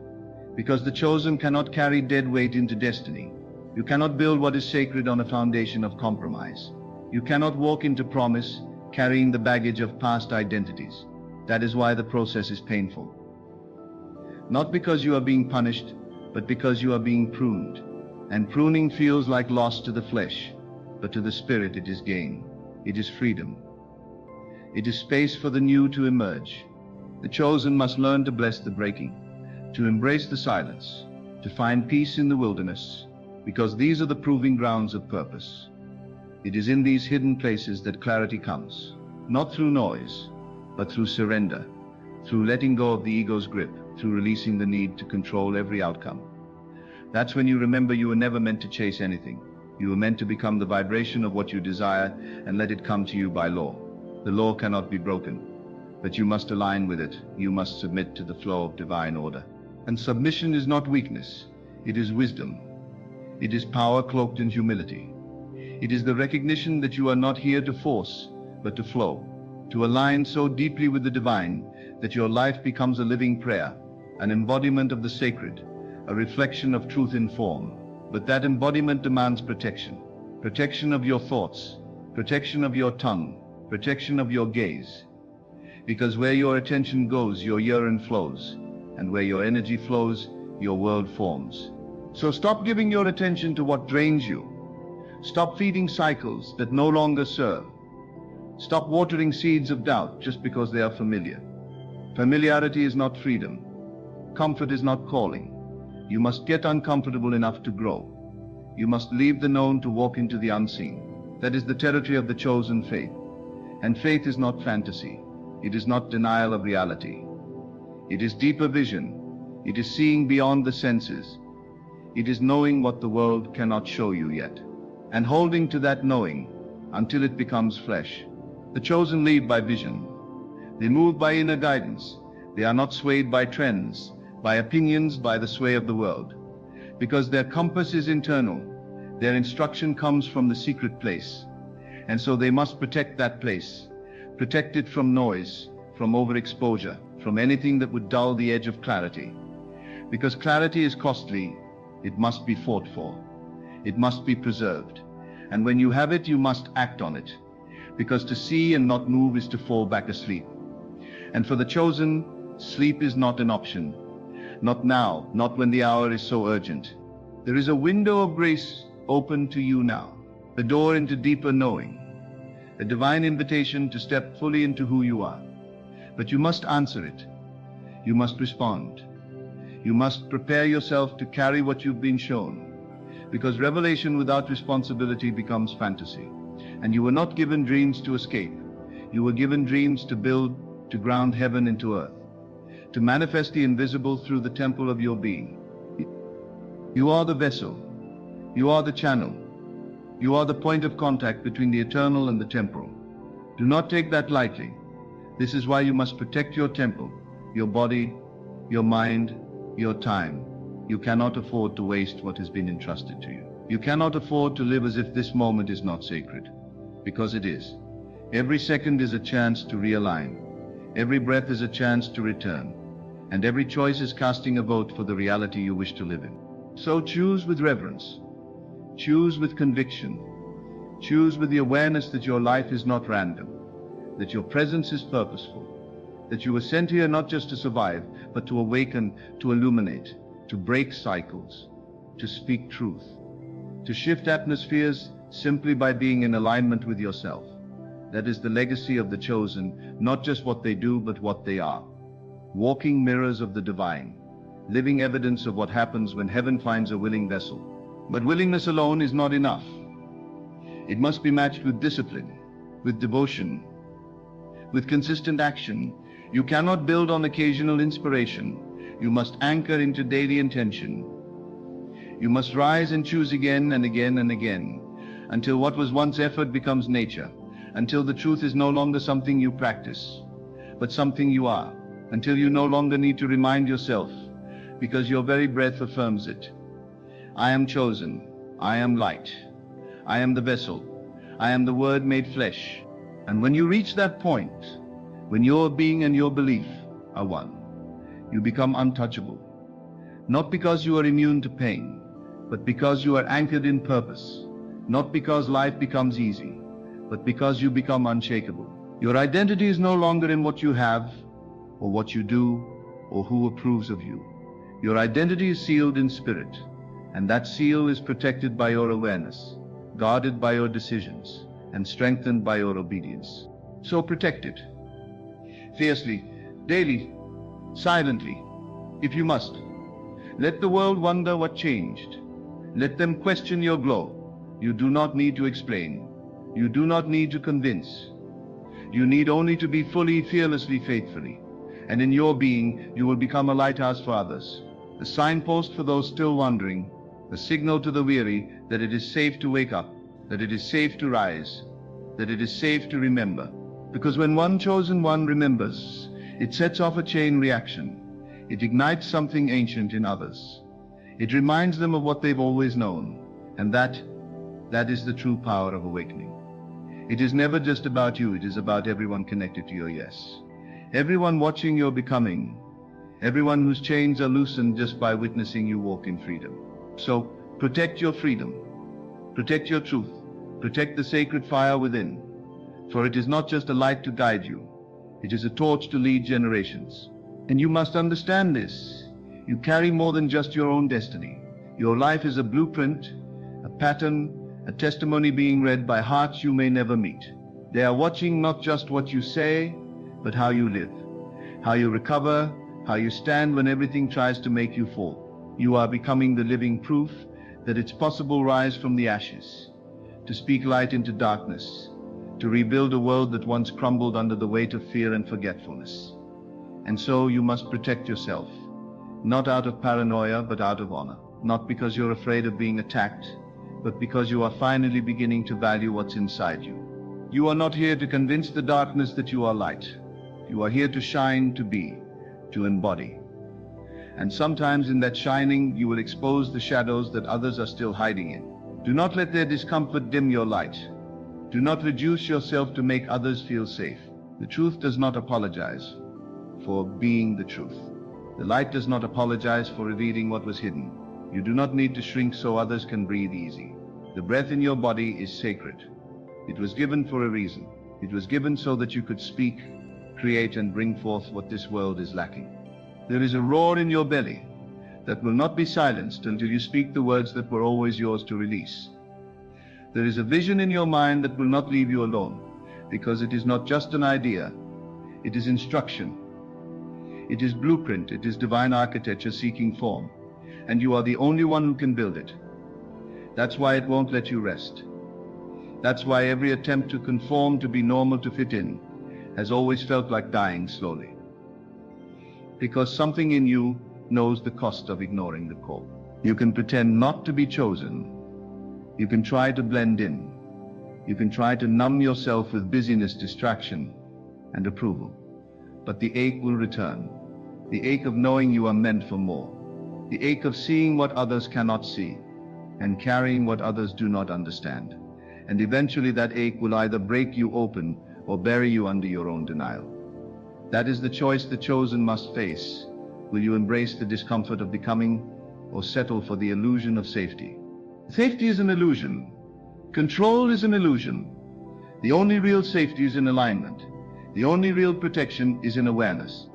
because the chosen cannot carry dead weight into destiny. You cannot build what is sacred on a foundation of compromise. You cannot walk into promise carrying the baggage of past identities. That is why the process is painful. Not because you are being punished, but because you are being pruned. And pruning feels like loss to the flesh, but to the spirit it is gain. It is freedom. It is space for the new to emerge. The chosen must learn to bless the breaking, to embrace the silence, to find peace in the wilderness, because these are the proving grounds of purpose. It is in these hidden places that clarity comes, not through noise, but through surrender, through letting go of the ego's grip, through releasing the need to control every outcome. That's when you remember you were never meant to chase anything. You were meant to become the vibration of what you desire and let it come to you by law. The law cannot be broken, but you must align with it. You must submit to the flow of divine order. And submission is not weakness, it is wisdom. It is power cloaked in humility. It is the recognition that you are not here to force, but to flow, to align so deeply with the divine that your life becomes a living prayer, an embodiment of the sacred, a reflection of truth in form. But that embodiment demands protection. Protection of your thoughts, protection of your tongue, protection of your gaze. Because where your attention goes, your urine flows, and where your energy flows, your world forms. So stop giving your attention to what drains you. Stop feeding cycles that no longer serve. Stop watering seeds of doubt just because they are familiar. Familiarity is not freedom. Comfort is not calling. You must get uncomfortable enough to grow. You must leave the known to walk into the unseen. That is the territory of the chosen faith. And faith is not fantasy. It is not denial of reality. It is deeper vision. It is seeing beyond the senses. It is knowing what the world cannot show you yet, and holding to that knowing until it becomes flesh. The chosen lead by vision. They move by inner guidance. They are not swayed by trends, by opinions, by the sway of the world. Because their compass is internal, their instruction comes from the secret place. And so they must protect that place. Protect it from noise, from overexposure, from anything that would dull the edge of clarity. Because clarity is costly, it must be fought for. It must be preserved. And when you have it, you must act on it. Because to see and not move is to fall back asleep. And for the chosen, sleep is not an option. Not now, not when the hour is so urgent. There is a window of grace open to you now, a door into deeper knowing, a divine invitation to step fully into who you are. But you must answer it. You must respond. You must prepare yourself to carry what you've been shown, because revelation without responsibility becomes fantasy. And you were not given dreams to escape. You were given dreams to build, to ground heaven into earth, to manifest the invisible through the temple of your being. You are the vessel. You are the channel. You are the point of contact between the eternal and the temporal. Do not take that lightly. This is why you must protect your temple, your body, your mind, your time. You cannot afford to waste what has been entrusted to you. You cannot afford to live as if this moment is not sacred, because it is. Every second is a chance to realign. Every breath is a chance to return. And every choice is casting a vote for the reality you wish to live in. So choose with reverence. Choose with conviction. Choose with the awareness that your life is not random, that your presence is purposeful, that you were sent here not just to survive, but to awaken, to illuminate, to break cycles, to speak truth, to shift atmospheres simply by being in alignment with yourself. That is the legacy of the chosen, not just what they do, but what they are. Walking mirrors of the divine, living evidence of what happens when heaven finds a willing vessel. But willingness alone is not enough. It must be matched with discipline, with devotion, with consistent action. You cannot build on occasional inspiration. You must anchor into daily intention. You must rise and choose again and again and again, until what was once effort becomes nature, until the truth is no longer something you practice, but something you are, until you no longer need to remind yourself, because your very breath affirms it. I am chosen. I am light. I am the vessel. I am the Word made flesh. And when you reach that point, when your being and your belief are one, you become untouchable. Not because you are immune to pain, but because you are anchored in purpose. Not because life becomes easy, but because you become unshakable. Your identity is no longer in what you have, or what you do, or who approves of you. Your identity is sealed in spirit, and that seal is protected by your awareness, guarded by your decisions, and strengthened by your obedience. So protect it. Fiercely, daily, silently, if you must. Let the world wonder what changed. Let them question your glow. You do not need to explain. You do not need to convince. You need only to be fully, fearlessly, faithfully. And in your being, you will become a lighthouse for others, a signpost for those still wandering, a signal to the weary that it is safe to wake up, that it is safe to rise, that it is safe to remember. Because when one chosen one remembers, it sets off a chain reaction. It ignites something ancient in others. It reminds them of what they've always known, and that is the true power of awakening. It is never just about you, it is about everyone connected to your yes. Everyone watching your becoming, everyone whose chains are loosened just by witnessing you walk in freedom. So protect your freedom, protect your truth, protect the sacred fire within, for it is not just a light to guide you, it is a torch to lead generations. And you must understand this. You carry more than just your own destiny. Your life is a blueprint, a pattern, a testimony being read by hearts you may never meet. They are watching not just what you say, but how you live, how you recover, how you stand when everything tries to make you fall. You are becoming the living proof that it's possible to rise from the ashes, to speak light into darkness, to rebuild a world that once crumbled under the weight of fear and forgetfulness. And so you must protect yourself, not out of paranoia, but out of honor. Not because you're afraid of being attacked, but because you are finally beginning to value what's inside you. You are not here to convince the darkness that you are light. You are here to shine, to be, to embody. And sometimes in that shining, you will expose the shadows that others are still hiding in. Do not let their discomfort dim your light. Do not reduce yourself to make others feel safe. The truth does not apologize for being the truth. The light does not apologize for revealing what was hidden. You do not need to shrink so others can breathe easy. The breath in your body is sacred. It was given for a reason. It was given so that you could speak, create, and bring forth what this world is lacking. There is a roar in your belly that will not be silenced until you speak the words that were always yours to release. There is a vision in your mind that will not leave you alone, because it is not just an idea. It is instruction. It is blueprint. It is divine architecture seeking form, and you are the only one who can build it. That's why it won't let you rest. That's why every attempt to conform, to be normal, to fit in, has always felt like dying slowly. Because something in you knows the cost of ignoring the call. You can pretend not to be chosen. You can try to blend in. You can try to numb yourself with busyness, distraction, and approval. But the ache will return. The ache of knowing you are meant for more. The ache of seeing what others cannot see, and carrying what others do not understand. And eventually that ache will either break you open or bury you under your own denial. That is the choice the chosen must face. Will you embrace the discomfort of becoming, or settle for the illusion of safety? Safety is an illusion. Control is an illusion. The only real safety is in alignment. The only real protection is in awareness.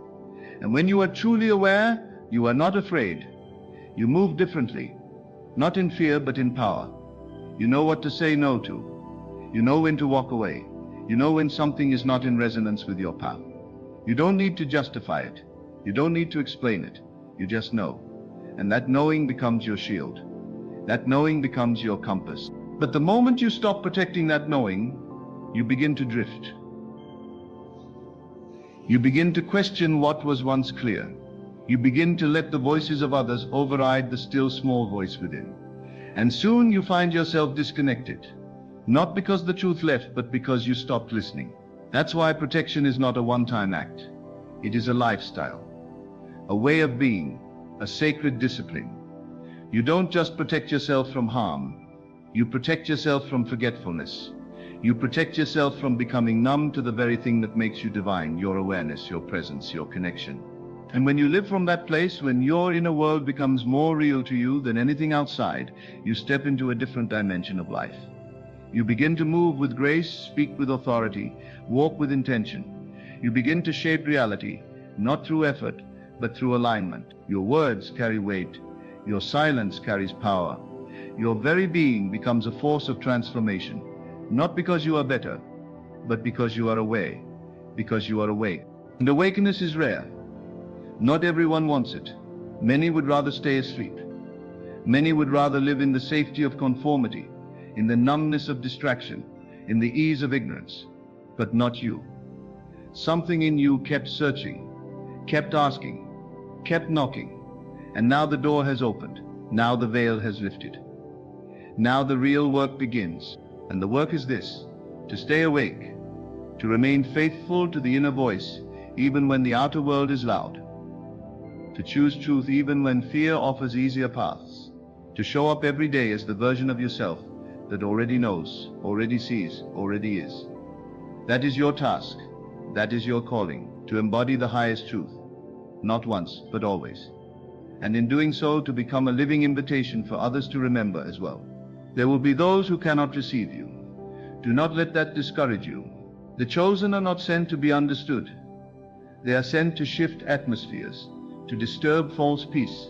And when you are truly aware, you are not afraid. You move differently, not in fear, but in power. You know what to say no to. You know when to walk away. You know when something is not in resonance with your path. You don't need to justify it. You don't need to explain it. You just know. And that knowing becomes your shield. That knowing becomes your compass. But the moment you stop protecting that knowing, you begin to drift. You begin to question what was once clear. You begin to let the voices of others override the still small voice within. And soon you find yourself disconnected. Not because the truth left, but because you stopped listening. That's why protection is not a one-time act. It is a lifestyle, a way of being, a sacred discipline. You don't just protect yourself from harm. You protect yourself from forgetfulness. You protect yourself from becoming numb to the very thing that makes you divine, your awareness, your presence, your connection. And when you live from that place, when your inner world becomes more real to you than anything outside, you step into a different dimension of life. You begin to move with grace, speak with authority, walk with intention. You begin to shape reality, not through effort, but through alignment. Your words carry weight. Your silence carries power. Your very being becomes a force of transformation, not because you are better, but because you are aware, because you are awake. And awakeness is rare. Not everyone wants it. Many would rather stay asleep. Many would rather live in the safety of conformity, in the numbness of distraction, in the ease of ignorance. But not you. Something in you kept searching, kept asking, kept knocking. And now the door has opened. Now the veil has lifted. Now the real work begins. And the work is this: to stay awake, to remain faithful to the inner voice, even when the outer world is loud. To choose truth even when fear offers easier paths. To show up every day as the version of yourself that already knows, already sees, already is. That is your task. That is your calling, to embody the highest truth. Not once, but always. And in doing so, to become a living invitation for others to remember as well. There will be those who cannot receive you. Do not let that discourage you. The chosen are not sent to be understood. They are sent to shift atmospheres, to disturb false peace,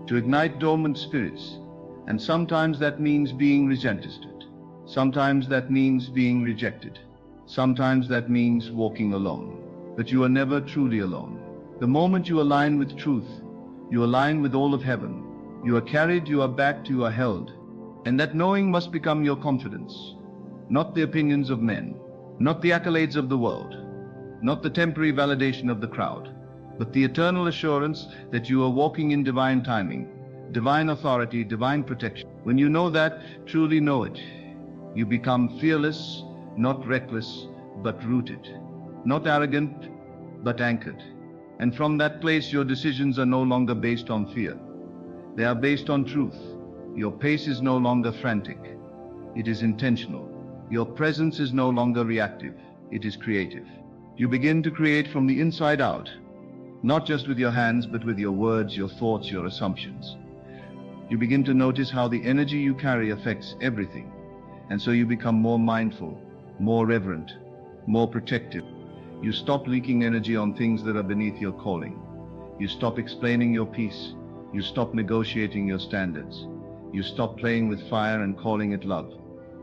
to ignite dormant spirits. And sometimes that means being resisted. Sometimes that means being rejected. Sometimes that means walking alone. But you are never truly alone. The moment you align with truth, you align with all of heaven. You are carried, you are backed, you are held. And that knowing must become your confidence. Not the opinions of men, not the accolades of the world, not the temporary validation of the crowd, but the eternal assurance that you are walking in divine timing, divine authority, divine protection. When you know that, truly know it, you become fearless, not reckless, but rooted, not arrogant, but anchored. And from that place, your decisions are no longer based on fear. They are based on truth. Your pace is no longer frantic. It is intentional. Your presence is no longer reactive. It is creative. You begin to create from the inside out, not just with your hands, but with your words, your thoughts, your assumptions. You begin to notice how the energy you carry affects everything. And so you become more mindful, more reverent, more protective. You stop leaking energy on things that are beneath your calling. You stop explaining your peace. You stop negotiating your standards. You stop playing with fire and calling it love.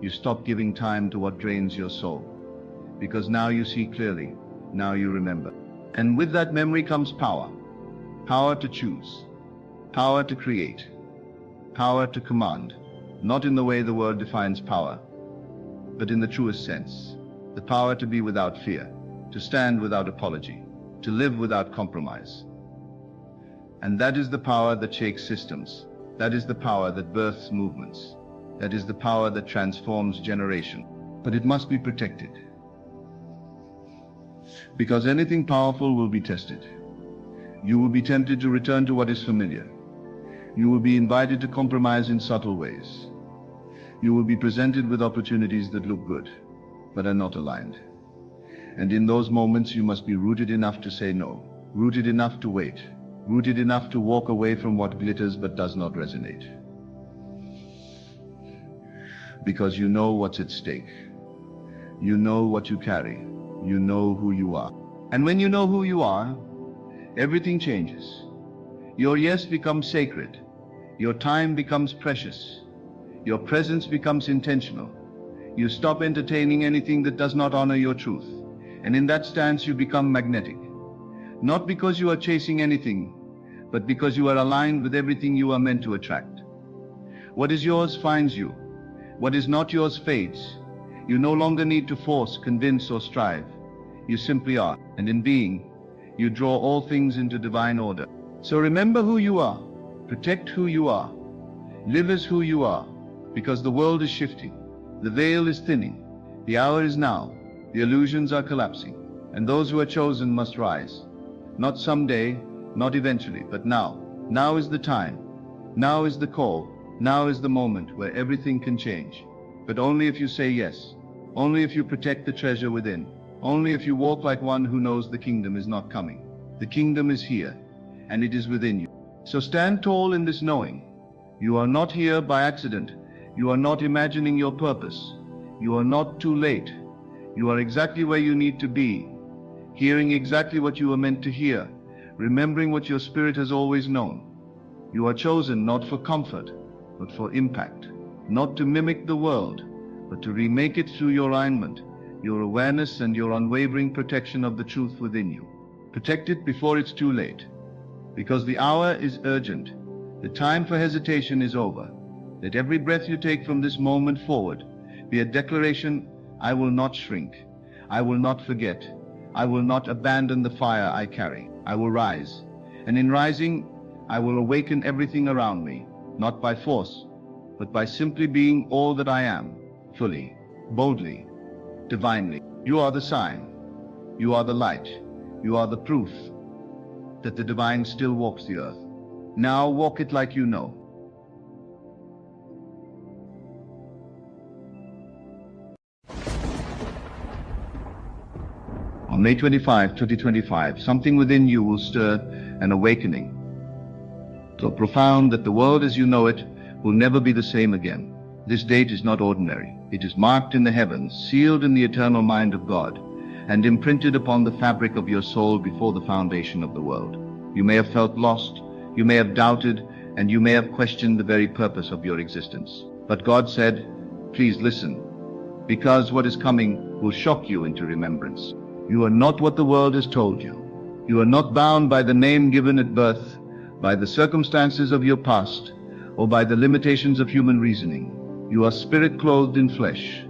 You stop giving time to what drains your soul. Because now you see clearly. Now you remember. And with that memory comes power. Power to choose. Power to create. Power to command. Not in the way the world defines power, but in the truest sense. The power to be without fear. To stand without apology. To live without compromise. And that is the power that shakes systems. That is the power that births movements. That is the power that transforms generation. But it must be protected. Because anything powerful will be tested. You will be tempted to return to what is familiar. You will be invited to compromise in subtle ways. You will be presented with opportunities that look good, but are not aligned. And in those moments, you must be rooted enough to say no, rooted enough to wait, rooted enough to walk away from what glitters but does not resonate. Because you know what's at stake. You know what you carry. You know who you are. And when you know who you are, everything changes. Your yes becomes sacred. Your time becomes precious. Your presence becomes intentional. You stop entertaining anything that does not honor your truth. And in that stance, you become magnetic. Not because you are chasing anything, but because you are aligned with everything you are meant to attract. What is yours finds you. What is not yours fades. You no longer need to force, convince, or strive. You simply are. And in being, you draw all things into divine order. So remember who you are, protect who you are, live as who you are, because the world is shifting, the veil is thinning, the hour is now, the illusions are collapsing, and those who are chosen must rise. Not someday, not eventually, but now. Now is the time. Now is the call. Now is the moment where everything can change. But only if you say yes. Only if you protect the treasure within. Only if you walk like one who knows the kingdom is not coming. The kingdom is here, and it is within you. So stand tall in this knowing. You are not here by accident. You are not imagining your purpose. You are not too late. You are exactly where you need to be, hearing exactly what you were meant to hear, remembering what your spirit has always known. You are chosen not for comfort, but for impact, not to mimic the world, but to remake it through your alignment, your awareness, and your unwavering protection of the truth within you. Protect it before it's too late, because the hour is urgent. The time for hesitation is over. Let every breath you take from this moment forward be a declaration: I will not shrink. I will not forget. I will not abandon the fire I carry. I will rise. And in rising, I will awaken everything around me, not by force, but by simply being all that I am, fully, boldly, divinely. You are the sign. You are the light. You are the proof that the divine still walks the earth. Now walk it like you know. On May 25, 2025, something within you will stir an awakening, so profound that the world as you know it will never be the same again. This date is not ordinary. It is marked in the heavens, sealed in the eternal mind of God, and imprinted upon the fabric of your soul before the foundation of the world. You may have felt lost, you may have doubted, and you may have questioned the very purpose of your existence. But God said, please listen, because what is coming will shock you into remembrance. You are not what the world has told you. You are not bound by the name given at birth, by the circumstances of your past, or by the limitations of human reasoning. You are spirit clothed in flesh.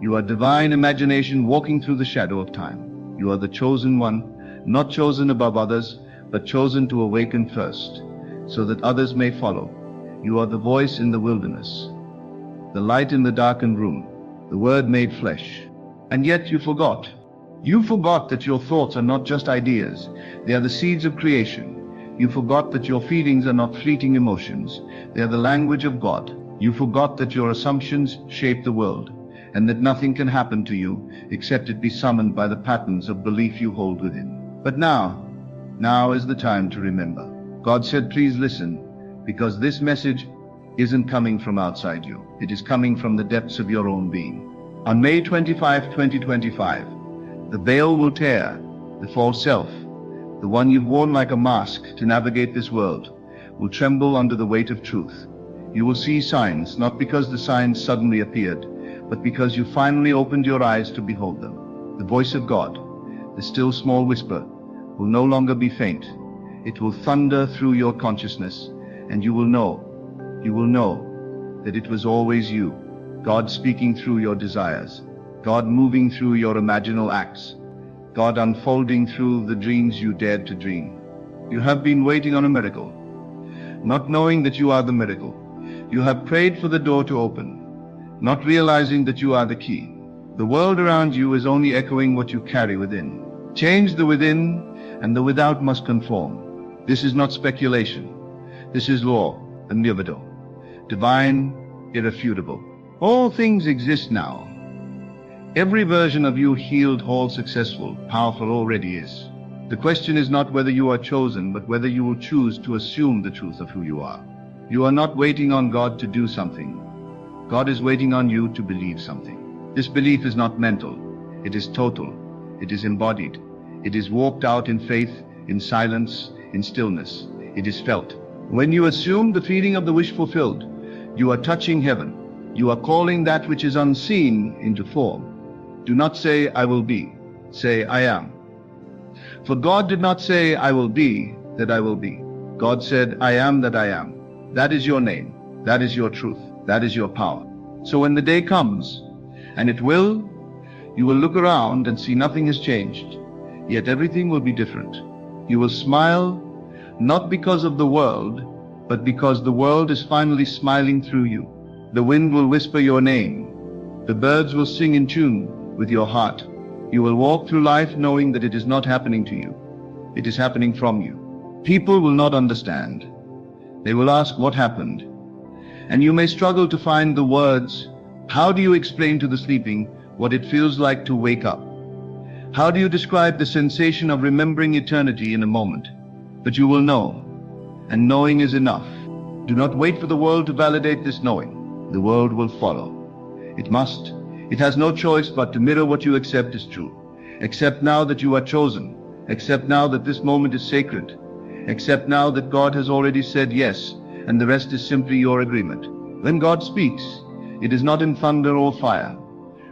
You are divine imagination walking through the shadow of time. You are the chosen one, not chosen above others, but chosen to awaken first, so that others may follow. You are the voice in the wilderness, the light in the darkened room, the word made flesh. And yet you forgot. You forgot that your thoughts are not just ideas. They are the seeds of creation. You forgot that your feelings are not fleeting emotions. They are the language of God. You forgot that your assumptions shape the world, and that nothing can happen to you except it be summoned by the patterns of belief you hold within. But now is the time to remember. God said, please listen, because this message isn't coming from outside you. It is coming from the depths of your own being. On May 25, 2025, the veil will tear. The false self, the one you've worn like a mask to navigate this world, will tremble under the weight of truth. You will see signs, not because the signs suddenly appeared, but because you finally opened your eyes to behold them. The voice of God, the still small whisper, will no longer be faint. It will thunder through your consciousness, and you will know that it was always you, God speaking through your desires, God moving through your imaginal acts, God unfolding through the dreams you dared to dream. You have been waiting on a miracle, not knowing that you are the miracle. You have prayed for the door to open, not realizing that you are the key. The world around you is only echoing what you carry within. Change the within, and the without must conform. This is not speculation. This is law, immutable, divine, irrefutable. All things exist now. Every version of you healed, whole, successful, powerful already is. The question is not whether you are chosen, but whether you will choose to assume the truth of who you are. You are not waiting on God to do something. God is waiting on you to believe something. This belief is not mental. It is total. It is embodied. It is walked out in faith, in silence, in stillness. It is felt. When you assume the feeling of the wish fulfilled, you are touching heaven. You are calling that which is unseen into form. Do not say, I will be. Say, I am. For God did not say, I will be, that I will be. God said, I am that I am. That is your name. That is your truth. That is your power. So when the day comes, and it will, you will look around and see nothing has changed. Yet everything will be different. You will smile, not because of the world, but because the world is finally smiling through you. The wind will whisper your name. The birds will sing in tune with your heart. You will walk through life knowing that it is not happening to you. It is happening from you. People will not understand. They will ask what happened. And you may struggle to find the words. How do you explain to the sleeping what it feels like to wake up? How do you describe the sensation of remembering eternity in a moment? But you will know, and knowing is enough. Do not wait for the world to validate this knowing. The world will follow. It must. It has no choice but to mirror what you accept as true. Accept now that you are chosen. Accept now that this moment is sacred. Accept now that God has already said yes, and the rest is simply your agreement. When God speaks, it is not in thunder or fire,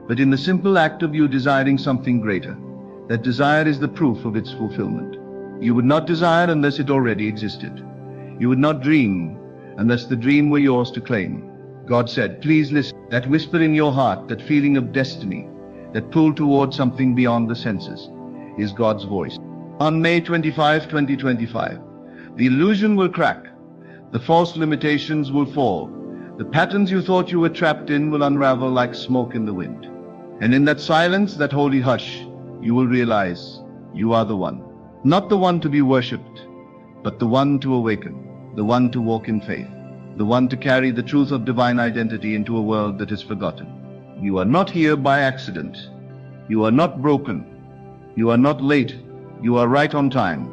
but in the simple act of you desiring something greater. That desire is the proof of its fulfillment. You would not desire unless it already existed. You would not dream unless the dream were yours to claim. God said, please listen. That whisper in your heart, that feeling of destiny, that pull towards something beyond the senses, is God's voice. On May 25, 2025, the illusion will crack. The false limitations will fall. The patterns you thought you were trapped in will unravel like smoke in the wind. And in that silence, that holy hush, you will realize you are the one. Not the one to be worshipped, but the one to awaken, the one to walk in faith, the one to carry the truth of divine identity into a world that is forgotten. You are not here by accident. You are not broken. You are not late. You are right on time,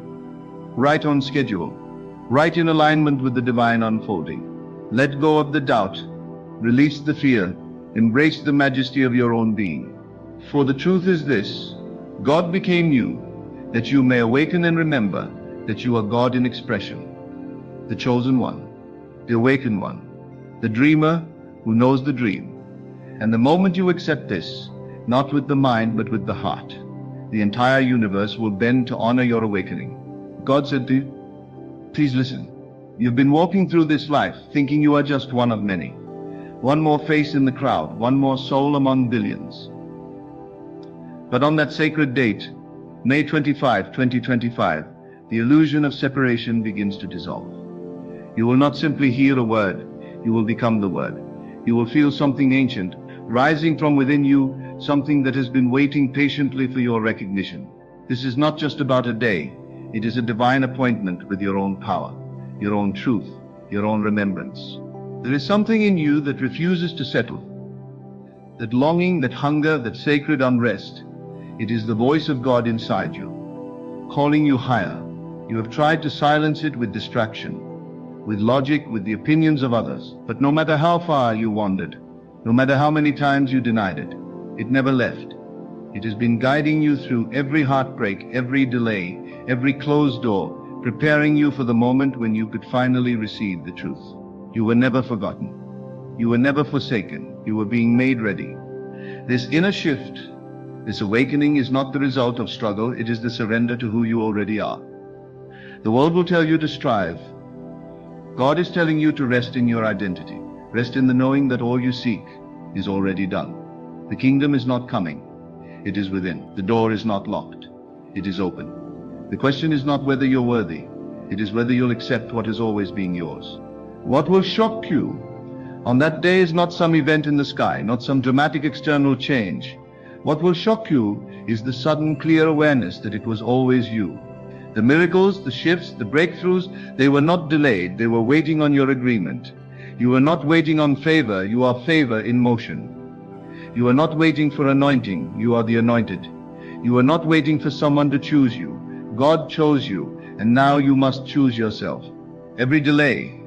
right on schedule, right in alignment with the divine unfolding. Let go of the doubt, release the fear, embrace the majesty of your own being. For the truth is this: God became you, that you may awaken and remember that you are God in expression, the chosen one, the awakened one, the dreamer who knows the dream. And the moment you accept this, not with the mind but with the heart, the entire universe will bend to honor your awakening. God said to you, please listen. You've been walking through this life thinking you are just one of many, one more face in the crowd, one more soul among billions. But on that sacred date, May 25, 2025, the illusion of separation begins to dissolve. You will not simply hear a word, you will become the word. You will feel something ancient rising from within you, something that has been waiting patiently for your recognition. This is not just about a day, it is a divine appointment with your own power, your own truth, your own remembrance. There is something in you that refuses to settle. That longing, that hunger, that sacred unrest. It is the voice of God inside you, calling you higher. You have tried to silence it with distraction, with logic, with the opinions of others. But no matter how far you wandered, no matter how many times you denied it, it never left. It has been guiding you through every heartbreak, every delay, every closed door, preparing you for the moment when you could finally receive the truth. You were never forgotten. You were never forsaken. You were being made ready. This inner shift, this awakening is not the result of struggle, it is the surrender to who you already are. The world will tell you to strive. God is telling you to rest in your identity. Rest in the knowing that all you seek is already done. The kingdom is not coming. It is within. The door is not locked. It is open. The question is not whether you're worthy. It is whether you'll accept what has always been yours. What will shock you on that day is not some event in the sky, not some dramatic external change. What will shock you is the sudden clear awareness that it was always you. The miracles, the shifts, the breakthroughs, they were not delayed. They were waiting on your agreement. You were not waiting on favor. You are favor in motion. You are not waiting for anointing. You are the anointed. You are not waiting for someone to choose you. God chose you, and now you must choose yourself. Every delay,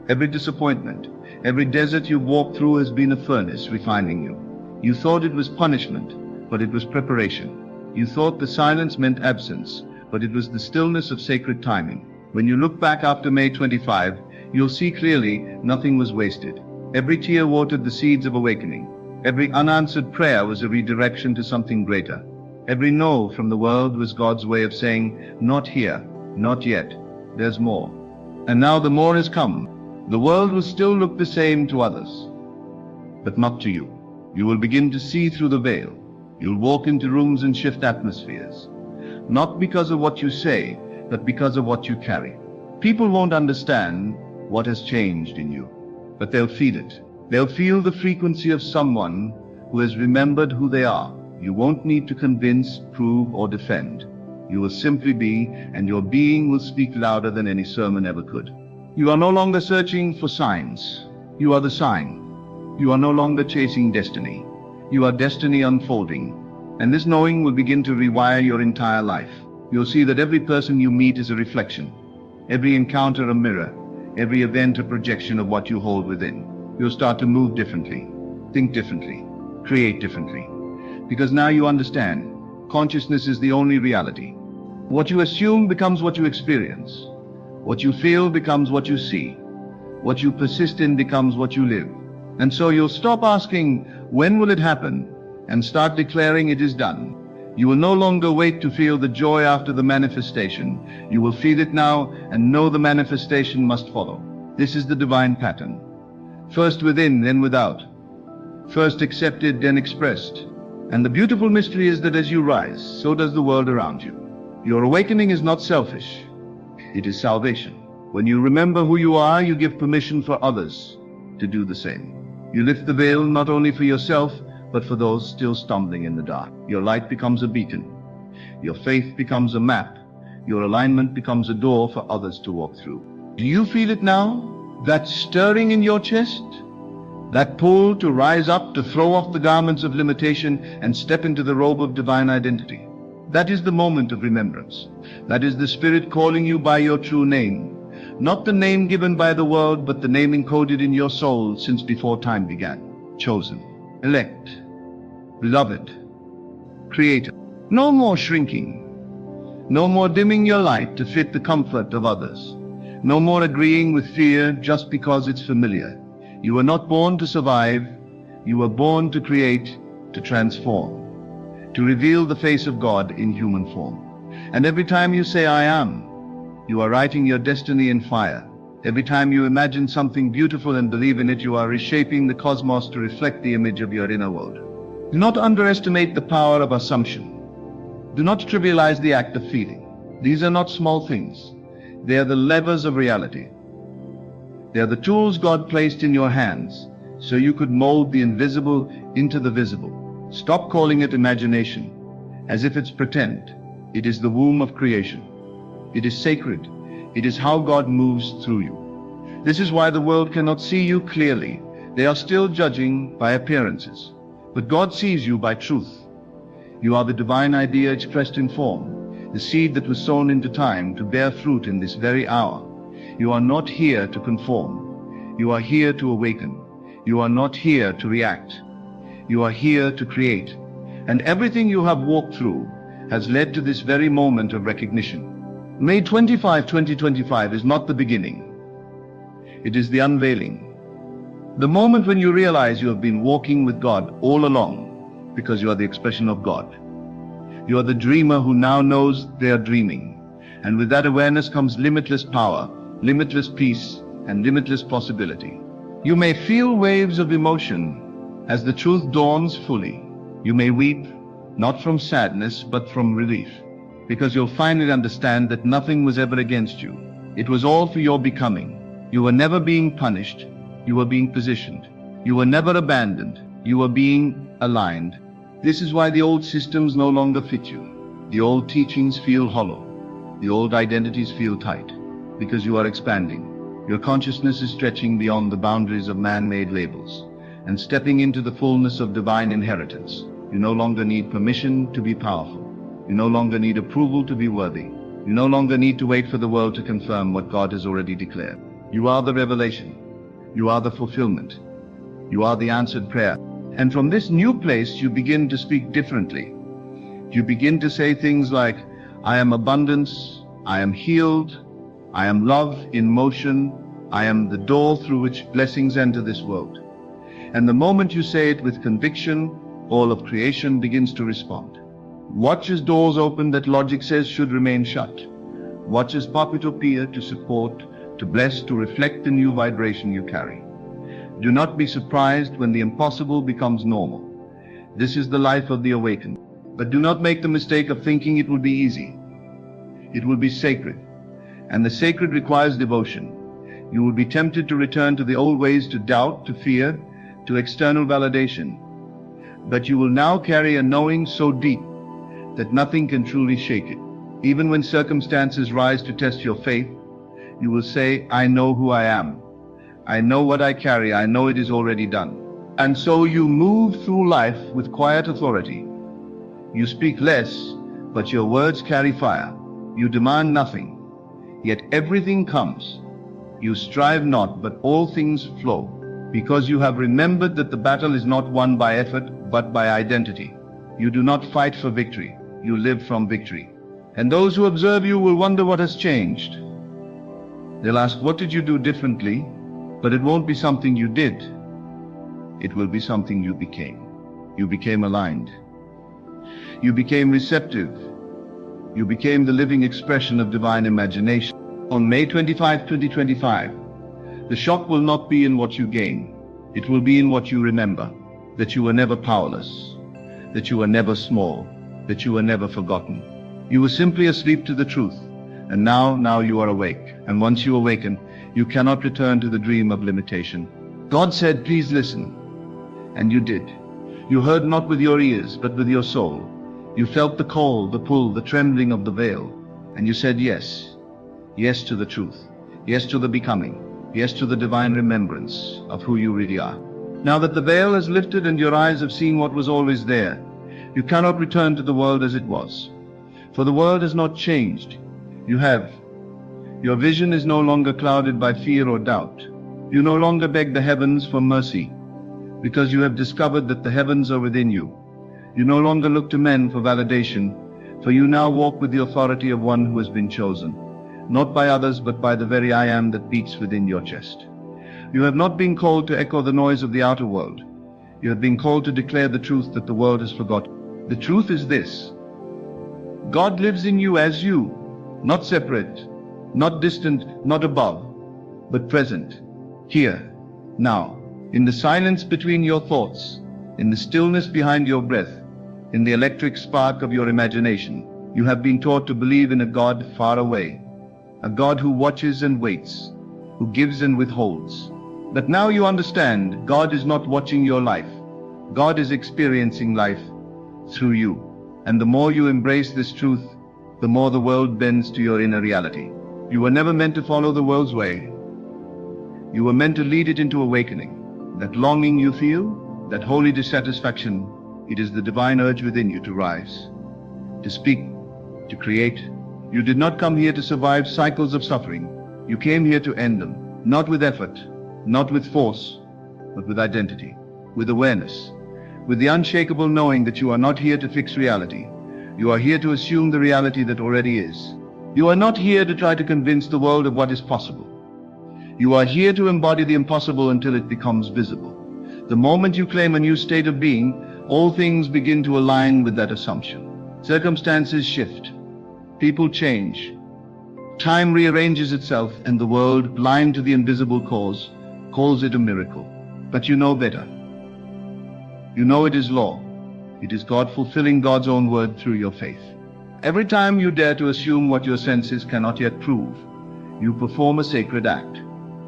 every disappointment, every desert you've walked through has been a furnace refining you. You thought it was punishment, but it was preparation. You thought the silence meant absence, but it was the stillness of sacred timing. When you look back after May 25, you'll see clearly nothing was wasted. Every tear watered the seeds of awakening. Every unanswered prayer was a redirection to something greater. Every no from the world was God's way of saying, not here, not yet, there's more. And now the more has come. The world will still look the same to others, but not to you. You will begin to see through the veil. You'll walk into rooms and shift atmospheres. Not because of what you say, but because of what you carry. People won't understand what has changed in you, but they'll feel it. They'll feel the frequency of someone who has remembered who they are. You won't need to convince, prove, or defend. You will simply be, and your being will speak louder than any sermon ever could. You are no longer searching for signs. You are the sign. You are no longer chasing destiny. You are destiny unfolding. And this knowing will begin to rewire your entire life. You'll see that every person you meet is a reflection. Every encounter a mirror. Every event a projection of what you hold within. You'll start to move differently, think differently, create differently. Because now you understand, consciousness is the only reality. What you assume becomes what you experience. What you feel becomes what you see. What you persist in becomes what you live. And so you'll stop asking, when will it happen? And start declaring it is done. You will no longer wait to feel the joy after the manifestation. You will feel it now and know the manifestation must follow. This is the divine pattern. First within, then without. First accepted, then expressed. And the beautiful mystery is that as you rise, so does the world around you. Your awakening is not selfish. It is salvation. When you remember who you are, you give permission for others to do the same. You lift the veil not only for yourself, but for those still stumbling in the dark. Your light becomes a beacon. Your faith becomes a map. Your alignment becomes a door for others to walk through. Do you feel it now? That stirring in your chest? That pull to rise up, to throw off the garments of limitation and step into the robe of divine identity? That is the moment of remembrance. That is the Spirit calling you by your true name. Not the name given by the world, but the name encoded in your soul since before time began. Chosen, elect, beloved, creator. No more shrinking. No more dimming your light to fit the comfort of others. No more agreeing with fear just because it's familiar. You were not born to survive. You were born to create, to transform, to reveal the face of God in human form. And every time you say, I am, you are writing your destiny in fire. Every time you imagine something beautiful and believe in it, you are reshaping the cosmos to reflect the image of your inner world. Do not underestimate the power of assumption. Do not trivialize the act of feeling. These are not small things. They are the levers of reality. They are the tools God placed in your hands so you could mold the invisible into the visible. Stop calling it imagination as if it's pretend. It is the womb of creation. It is sacred. It is how God moves through you. This is why the world cannot see you clearly. They are still judging by appearances. But God sees you by truth. You are the divine idea expressed in form, the seed that was sown into time to bear fruit in this very hour. You are not here to conform. You are here to awaken. You are not here to react. You are here to create. And everything you have walked through has led to this very moment of recognition. May 25, 2025 is not the beginning. It is the unveiling. The moment when you realize you have been walking with God all along because you are the expression of God. You are the dreamer who now knows they are dreaming. And with that awareness comes limitless power, limitless peace, and limitless possibility. You may feel waves of emotion as the truth dawns fully. You may weep, not from sadness, but from relief. Because you'll finally understand that nothing was ever against you. It was all for your becoming. You were never being punished. You were being positioned. You were never abandoned. You were being aligned. This is why the old systems no longer fit you. The old teachings feel hollow. The old identities feel tight. Because you are expanding. Your consciousness is stretching beyond the boundaries of man-made labels and stepping into the fullness of divine inheritance. You no longer need permission to be powerful. You no longer need approval to be worthy. You no longer need to wait for the world to confirm what God has already declared. You are the revelation. You are the fulfillment. You are the answered prayer. And from this new place, you begin to speak differently. You begin to say things like, I am abundance, I am healed, I am love in motion, I am the door through which blessings enter this world. And the moment you say it with conviction, all of creation begins to respond. Watch as doors open that logic says should remain shut. Watch as appear to support, to bless, to reflect the new vibration you carry. Do not be surprised when the impossible becomes normal. This is the life of the awakened. But do not make the mistake of thinking it will be easy. It will be sacred. And the sacred requires devotion. You will be tempted to return to the old ways, to doubt, to fear, to external validation. But you will now carry a knowing so deep that nothing can truly shake it. Even when circumstances rise to test your faith, you will say, I know who I am. I know what I carry. I know it is already done. And so you move through life with quiet authority. You speak less, but your words carry fire. You demand nothing, yet everything comes. You strive not, but all things flow, because you have remembered that the battle is not won by effort, but by identity. You do not fight for victory. You live from victory. And those who observe you will wonder what has changed. They'll ask, what did you do differently? But it won't be something you did. It will be something you became. You became aligned. You became receptive. You became the living expression of divine imagination. On May 25, 2025, the shock will not be in what you gain. It will be in what you remember. That you were never powerless. That you were never small. That you were never forgotten. You were simply asleep to the truth. And now you are awake. And once you awaken, you cannot return to the dream of limitation. God said, please listen. And you did. You heard not with your ears, but with your soul. You felt the call, the pull, the trembling of the veil. And you said yes. Yes to the truth. Yes to the becoming. Yes to the divine remembrance of who you really are. Now that the veil has lifted and your eyes have seen what was always there, you cannot return to the world as it was. For the world has not changed. You have. Your vision is no longer clouded by fear or doubt. You no longer beg the heavens for mercy, because you have discovered that the heavens are within you. You no longer look to men for validation, for you now walk with the authority of one who has been chosen, not by others but by the very I am that beats within your chest. You have not been called to echo the noise of the outer world. You have been called to declare the truth that the world has forgotten. The truth is this: God lives in you as you, not separate, not distant, not above, but present, here, now, in the silence between your thoughts, in the stillness behind your breath, in the electric spark of your imagination. You have been taught to believe in a God far away, a God who watches and waits, who gives and withholds. But now you understand, God is not watching your life. God is experiencing life through you. And the more you embrace this truth, the more the world bends to your inner reality. You were never meant to follow the world's way. You were meant to lead it into awakening. That longing you feel, that holy dissatisfaction, it is the divine urge within you to rise, to speak, to create. You did not come here to survive cycles of suffering. You came here to end them, not with effort, not with force, but with identity, with awareness, with the unshakable knowing that you are not here to fix reality. You are here to assume the reality that already is. You are not here to try to convince the world of what is possible. You are here to embody the impossible until it becomes visible. The moment you claim a new state of being, all things begin to align with that assumption. Circumstances shift. People change. Time rearranges itself, and the world, blind to the invisible cause, calls it a miracle. But you know better. You know it is law. It is God fulfilling God's own word through your faith. Every time you dare to assume what your senses cannot yet prove, you perform a sacred act.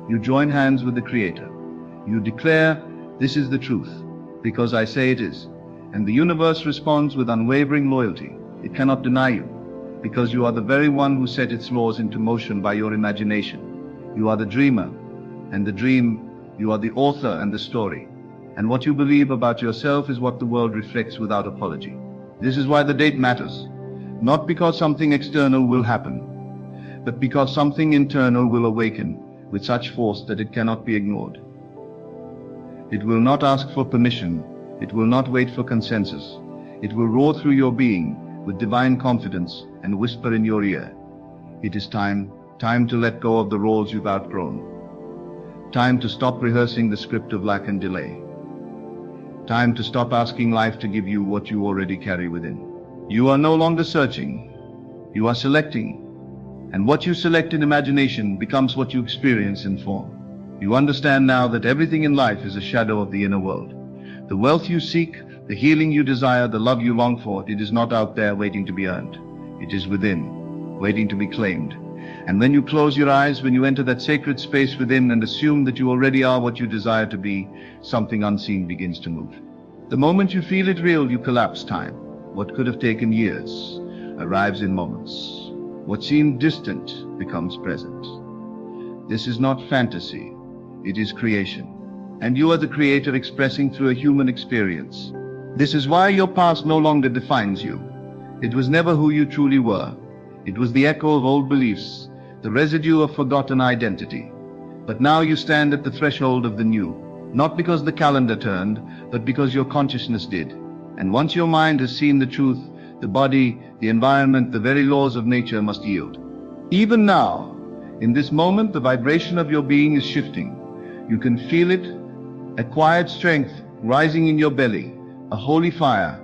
You join hands with the Creator. You declare, this is the truth, because I say it is. And the universe responds with unwavering loyalty. It cannot deny you, because you are the very one who set its laws into motion by your imagination. You are the dreamer, and the dream, you are the author and the story. And what you believe about yourself is what the world reflects without apology. This is why the date matters. Not because something external will happen, but because something internal will awaken with such force that it cannot be ignored. It will not ask for permission. It will not wait for consensus. It will roar through your being with divine confidence and whisper in your ear. It is time to let go of the roles you've outgrown. Time to stop rehearsing the script of lack and delay. Time to stop asking life to give you what you already carry within. You are no longer searching. You are selecting. And what you select in imagination becomes what you experience in form. You understand now that everything in life is a shadow of the inner world. The wealth you seek, the healing you desire, the love you long for, it is not out there waiting to be earned. It is within, waiting to be claimed. And when you close your eyes, when you enter that sacred space within and assume that you already are what you desire to be, something unseen begins to move. The moment you feel it real, you collapse time. What could have taken years arrives in moments. What seemed distant becomes present. This is not fantasy, it is creation. And you are the creator expressing through a human experience. This is why your past no longer defines you. It was never who you truly were. It was the echo of old beliefs, the residue of forgotten identity. But now you stand at the threshold of the new, not because the calendar turned, but because your consciousness did. And once your mind has seen the truth, the body, the environment, the very laws of nature must yield. Even now, in this moment, the vibration of your being is shifting. You can feel it, a quiet strength rising in your belly, a holy fire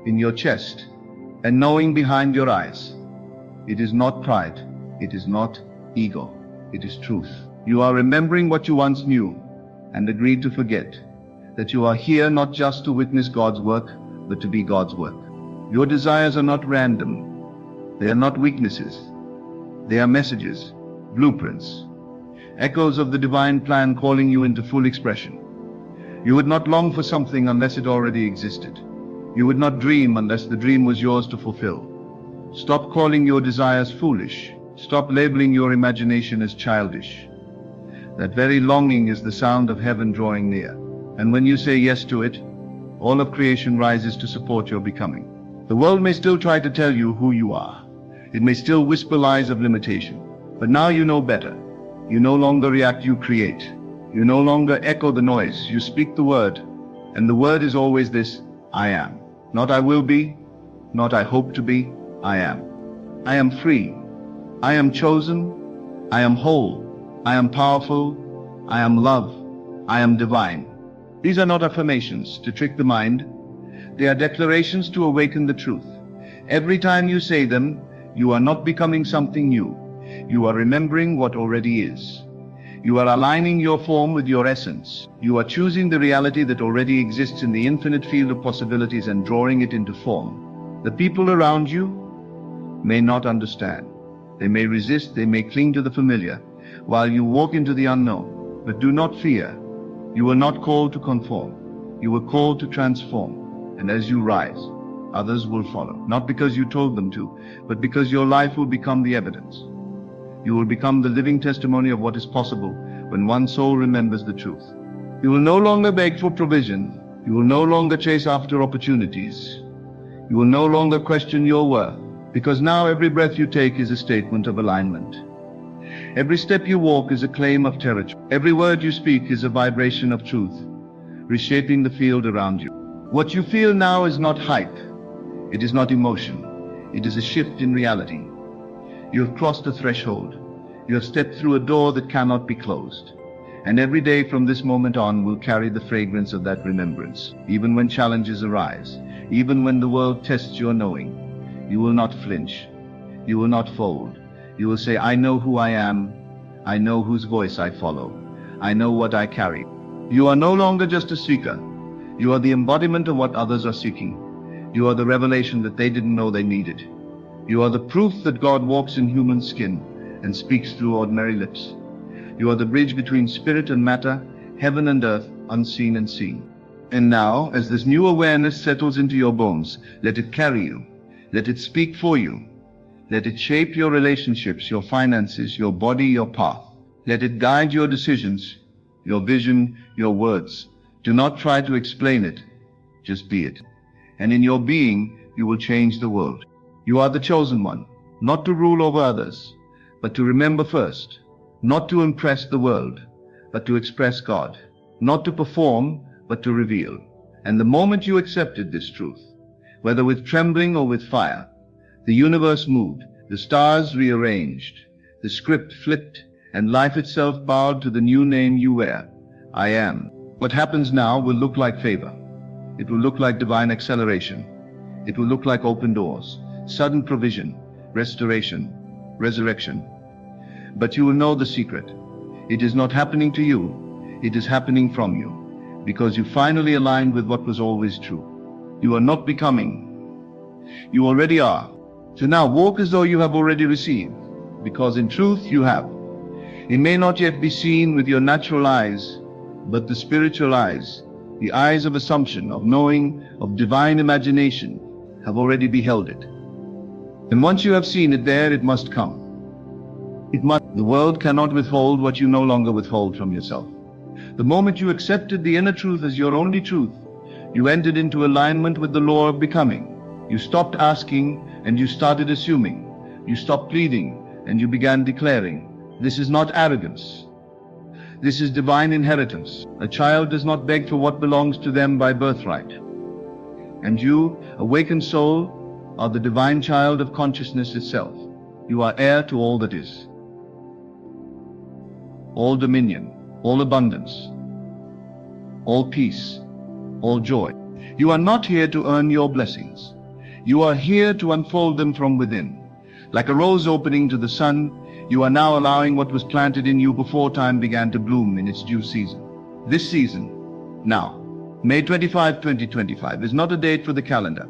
in your chest, and knowing behind your eyes. It is not pride, it is not ego, it is truth. You are remembering what you once knew and agreed to forget, that you are here not just to witness God's work, but to be God's work. Your desires are not random. They are not weaknesses. They are messages, blueprints, echoes of the divine plan calling you into full expression. You would not long for something unless it already existed. You would not dream unless the dream was yours to fulfill. Stop calling your desires foolish. Stop labeling your imagination as childish. That very longing is the sound of heaven drawing near. And when you say yes to it, all of creation rises to support your becoming. The world may still try to tell you who you are. It may still whisper lies of limitation. But now you know better. You no longer react, you create. You no longer echo the noise, you speak the word. And the word is always this: I am. Not I will be, not I hope to be, I am. I am free. I am chosen. I am whole. I am powerful. I am love. I am divine. These are not affirmations to trick the mind. They are declarations to awaken the truth. Every time you say them, you are not becoming something new. You are remembering what already is. You are aligning your form with your essence. You are choosing the reality that already exists in the infinite field of possibilities and drawing it into form. The people around you may not understand. They may resist, they may cling to the familiar, while you walk into the unknown. But do not fear. You were not called to conform. You were called to transform. And as you rise, others will follow. Not because you told them to, but because your life will become the evidence. You will become the living testimony of what is possible when one soul remembers the truth. You will no longer beg for provision. You will no longer chase after opportunities. You will no longer question your worth, because now every breath you take is a statement of alignment. Every step you walk is a claim of territory. Every word you speak is a vibration of truth, reshaping the field around you. What you feel now is not hype. It is not emotion. It is a shift in reality. You have crossed a threshold. You have stepped through a door that cannot be closed. And every day from this moment on will carry the fragrance of that remembrance. Even when challenges arise, even when the world tests your knowing, you will not flinch. You will not fold. You will say, I know who I am. I know whose voice I follow. I know what I carry. You are no longer just a seeker. You are the embodiment of what others are seeking. You are the revelation that they didn't know they needed. You are the proof that God walks in human skin and speaks through ordinary lips. You are the bridge between spirit and matter, heaven and earth, unseen and seen. And now, as this new awareness settles into your bones, let it carry you. Let it speak for you. Let it shape your relationships, your finances, your body, your path. Let it guide your decisions, your vision, your words. Do not try to explain it. Just be it. And in your being, you will change the world. You are the chosen one, not to rule over others, but to remember first, not to impress the world, but to express God, not to perform, but to reveal. And the moment you accepted this truth, whether with trembling or with fire, the universe moved, the stars rearranged, the script flipped, and life itself bowed to the new name you wear. I am. What happens now will look like favor. It will look like divine acceleration. It will look like open doors, sudden provision, restoration, resurrection. But you will know the secret. It is not happening to you. It is happening from you, because you finally aligned with what was always true. You are not becoming. You already are. So now walk as though you have already received. because in truth you have. It may not yet be seen with your natural eyes, but the spiritual eyes, the eyes of assumption, of knowing, of divine imagination, have already beheld it. And once you have seen it there, it must come. It must. The world cannot withhold what you no longer withhold from yourself. The moment you accepted the inner truth as your only truth, you entered into alignment with the law of becoming. You stopped asking and you started assuming. You stopped pleading and you began declaring. This is not arrogance. This is divine inheritance. A child does not beg for what belongs to them by birthright. And you, awakened soul, are the divine child of consciousness itself. You are heir to all that is. All dominion, all abundance, all peace, all joy. You are not here to earn your blessings. You are here to unfold them from within. Like a rose opening to the sun, you are now allowing what was planted in you before time began to bloom in its due season. This season, now, May 25, 2025, is not a date for the calendar.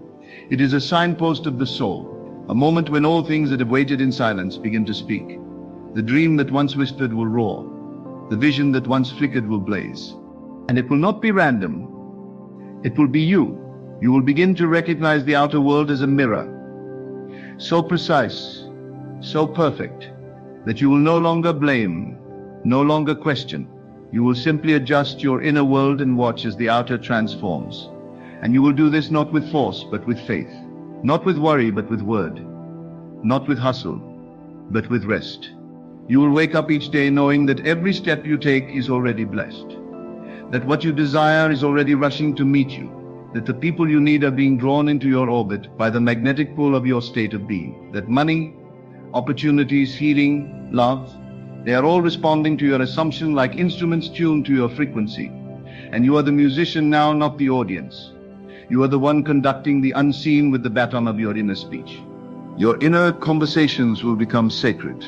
It is a signpost of the soul, a moment when all things that have waited in silence begin to speak. The dream that once whispered will roar. The vision that once flickered will blaze. And it will not be random. It will be you. You will begin to recognize the outer world as a mirror, so precise, so perfect, that you will no longer blame, no longer question. You will simply adjust your inner world and watch as the outer transforms. And you will do this not with force, but with faith. Not with worry, but with word. Not with hustle, but with rest. You will wake up each day knowing that every step you take is already blessed. That what you desire is already rushing to meet you. That the people you need are being drawn into your orbit by the magnetic pull of your state of being. That money, opportunities, healing, love, they are all responding to your assumption like instruments tuned to your frequency. And you are the musician now, not the audience. You are the one conducting the unseen with the baton of your inner speech. Your inner conversations will become sacred.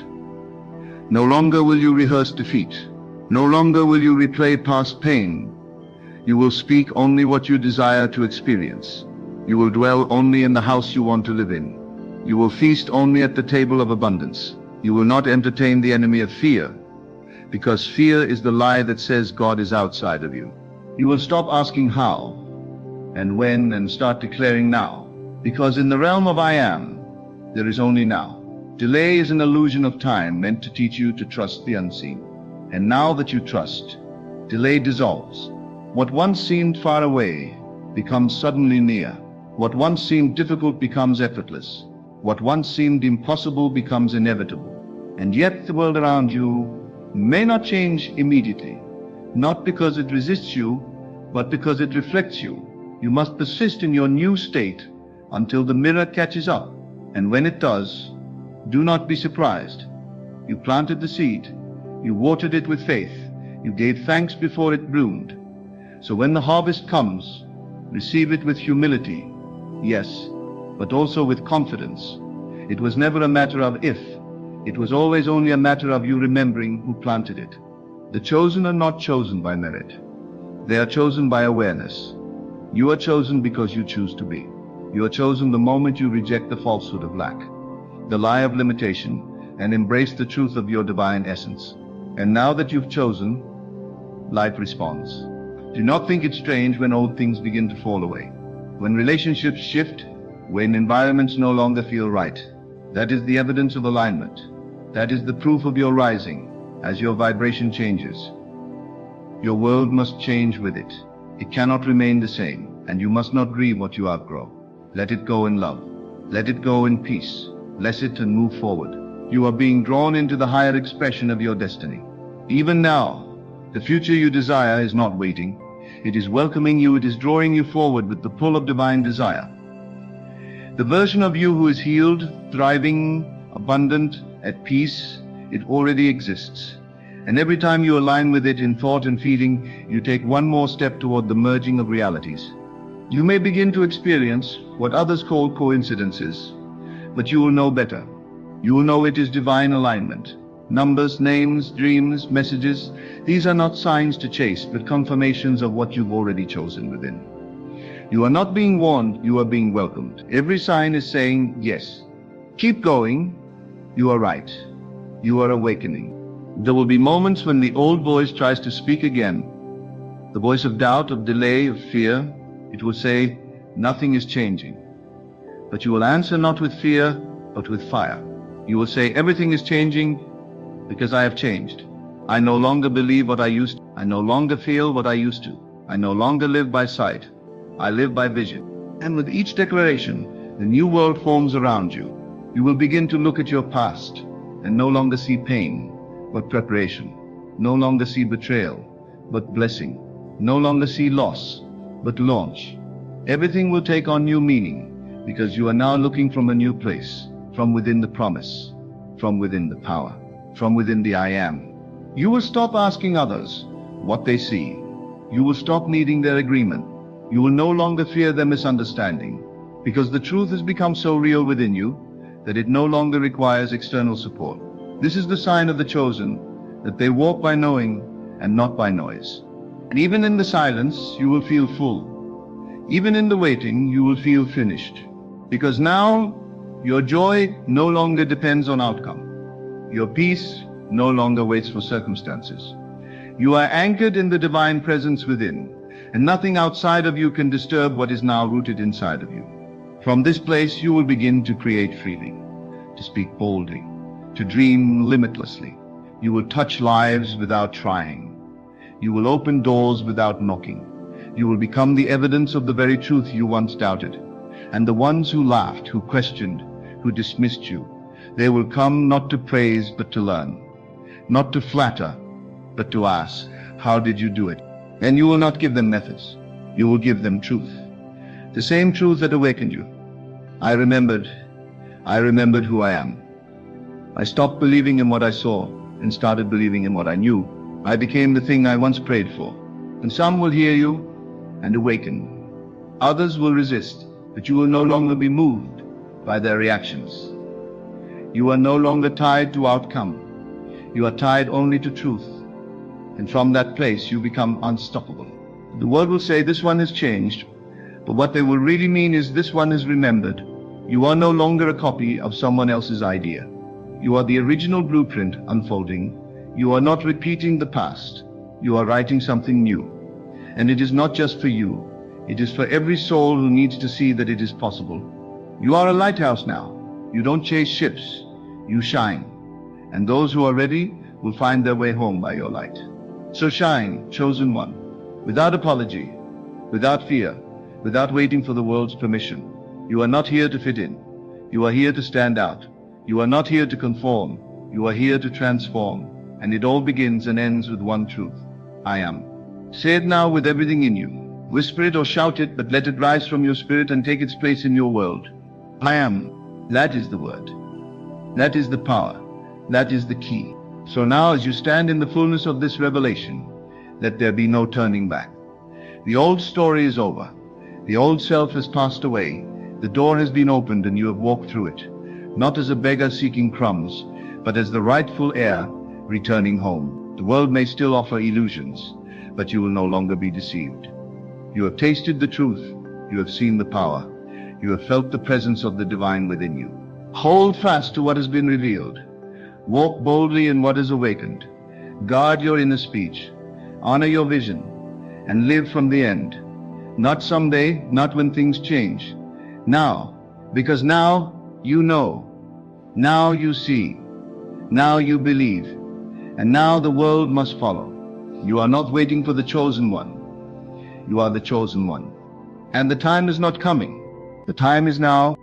No longer will you rehearse defeat. No longer will you replay past pain. You will speak only what you desire to experience. You will dwell only in the house you want to live in. You will feast only at the table of abundance. You will not entertain the enemy of fear, because fear is the lie that says God is outside of you. You will stop asking how and when and start declaring now, because in the realm of I am, there is only now. Delay is an illusion of time meant to teach you to trust the unseen. And now that you trust, delay dissolves. What once seemed far away becomes suddenly near. What once seemed difficult becomes effortless. What once seemed impossible becomes inevitable. And yet the world around you may not change immediately, not because it resists you, but because it reflects you. You must persist in your new state until the mirror catches up. And when it does, do not be surprised. You planted the seed. You watered it with faith. You gave thanks before it bloomed. So when the harvest comes, receive it with humility, yes, but also with confidence. It was never a matter of if. It was always only a matter of you remembering who planted it. The chosen are not chosen by merit. They are chosen by awareness. You are chosen because you choose to be. You are chosen the moment you reject the falsehood of lack, the lie of limitation, and embrace the truth of your divine essence. And now that you've chosen, life responds. Do not think it strange when old things begin to fall away. When relationships shift, when environments no longer feel right. That is the evidence of alignment. That is the proof of your rising as your vibration changes. Your world must change with it. It cannot remain the same, and you must not grieve what you outgrow. Let it go in love. Let it go in peace. Bless it and move forward. You are being drawn into the higher expression of your destiny. Even now, the future you desire is not waiting. It is welcoming you. It is drawing you forward with the pull of divine desire. The version of you who is healed, thriving, abundant, at peace, it already exists. And every time you align with it in thought and feeling, you take one more step toward the merging of realities. You may begin to experience what others call coincidences, but you will know better. You will know it is divine alignment. Numbers, names, dreams, messages, these are not signs to chase, but confirmations of what you've already chosen within. You are not being warned, you are being welcomed. Every sign is saying, yes, keep going, you are right. You are awakening. There will be moments when the old voice tries to speak again. The voice of doubt, of delay, of fear. It will say, nothing is changing. But you will answer not with fear, but with fire. You will say, everything is changing because I have changed. I no longer believe what I used to. I no longer feel what I used to. I no longer live by sight. I live by vision. And with each declaration, the new world forms around you. You will begin to look at your past and no longer see pain, but preparation. No longer see betrayal, but blessing. No longer see loss, but launch. Everything will take on new meaning because you are now looking from a new place, from within the promise, from within the power, from within the I am. You will stop asking others what they see. You will stop needing their agreement. You will no longer fear their misunderstanding because the truth has become so real within you that it no longer requires external support. This is the sign of the chosen, that they walk by knowing and not by noise. And even in the silence, you will feel full. Even in the waiting, you will feel finished. Because now, your joy no longer depends on outcome. Your peace no longer waits for circumstances. You are anchored in the divine presence within, and nothing outside of you can disturb what is now rooted inside of you. From this place, you will begin to create freely, to speak boldly, to dream limitlessly. You will touch lives without trying. You will open doors without knocking. You will become the evidence of the very truth you once doubted. And the ones who laughed, who questioned, who dismissed you, they will come not to praise but to learn, not to flatter but to ask, how did you do it? And you will not give them methods. You will give them truth. The same truth that awakened you. I remembered who I am. I stopped believing in what I saw and started believing in what I knew. I became the thing I once prayed for. And some will hear you and awaken. Others will resist, but you will no longer be moved by their reactions. You are no longer tied to outcome. You are tied only to truth. And from that place, you become unstoppable. The world will say, this one has changed, but what they will really mean is this one is remembered. You are no longer a copy of someone else's idea. You are the original blueprint unfolding. You are not repeating the past. You are writing something new. And it is not just for you. It is for every soul who needs to see that it is possible. You are a lighthouse now. You don't chase ships. You shine. And those who are ready will find their way home by your light. So shine, chosen one, without apology, without fear, without waiting for the world's permission. You are not here to fit in. You are here to stand out. You are not here to conform. You are here to transform. And it all begins and ends with one truth. I am. Say it now with everything in you. Whisper it or shout it, but let it rise from your spirit and take its place in your world. I am. That is the word. That is the power. That is the key. So now, as you stand in the fullness of this revelation, let there be no turning back. The old story is over. The old self has passed away. The door has been opened and you have walked through it, not as a beggar seeking crumbs, but as the rightful heir returning home. The world may still offer illusions, but you will no longer be deceived. You have tasted the truth. You have seen the power. You have felt the presence of the divine within you. Hold fast to what has been revealed. Walk boldly in what is awakened. Guard your inner speech. Honor your vision and live from the end. Not someday, not when things change. Now, because now you know. Now you see. Now you believe. And now the world must follow. You are not waiting for the chosen one. You are the chosen one. And the time is not coming. The time is now.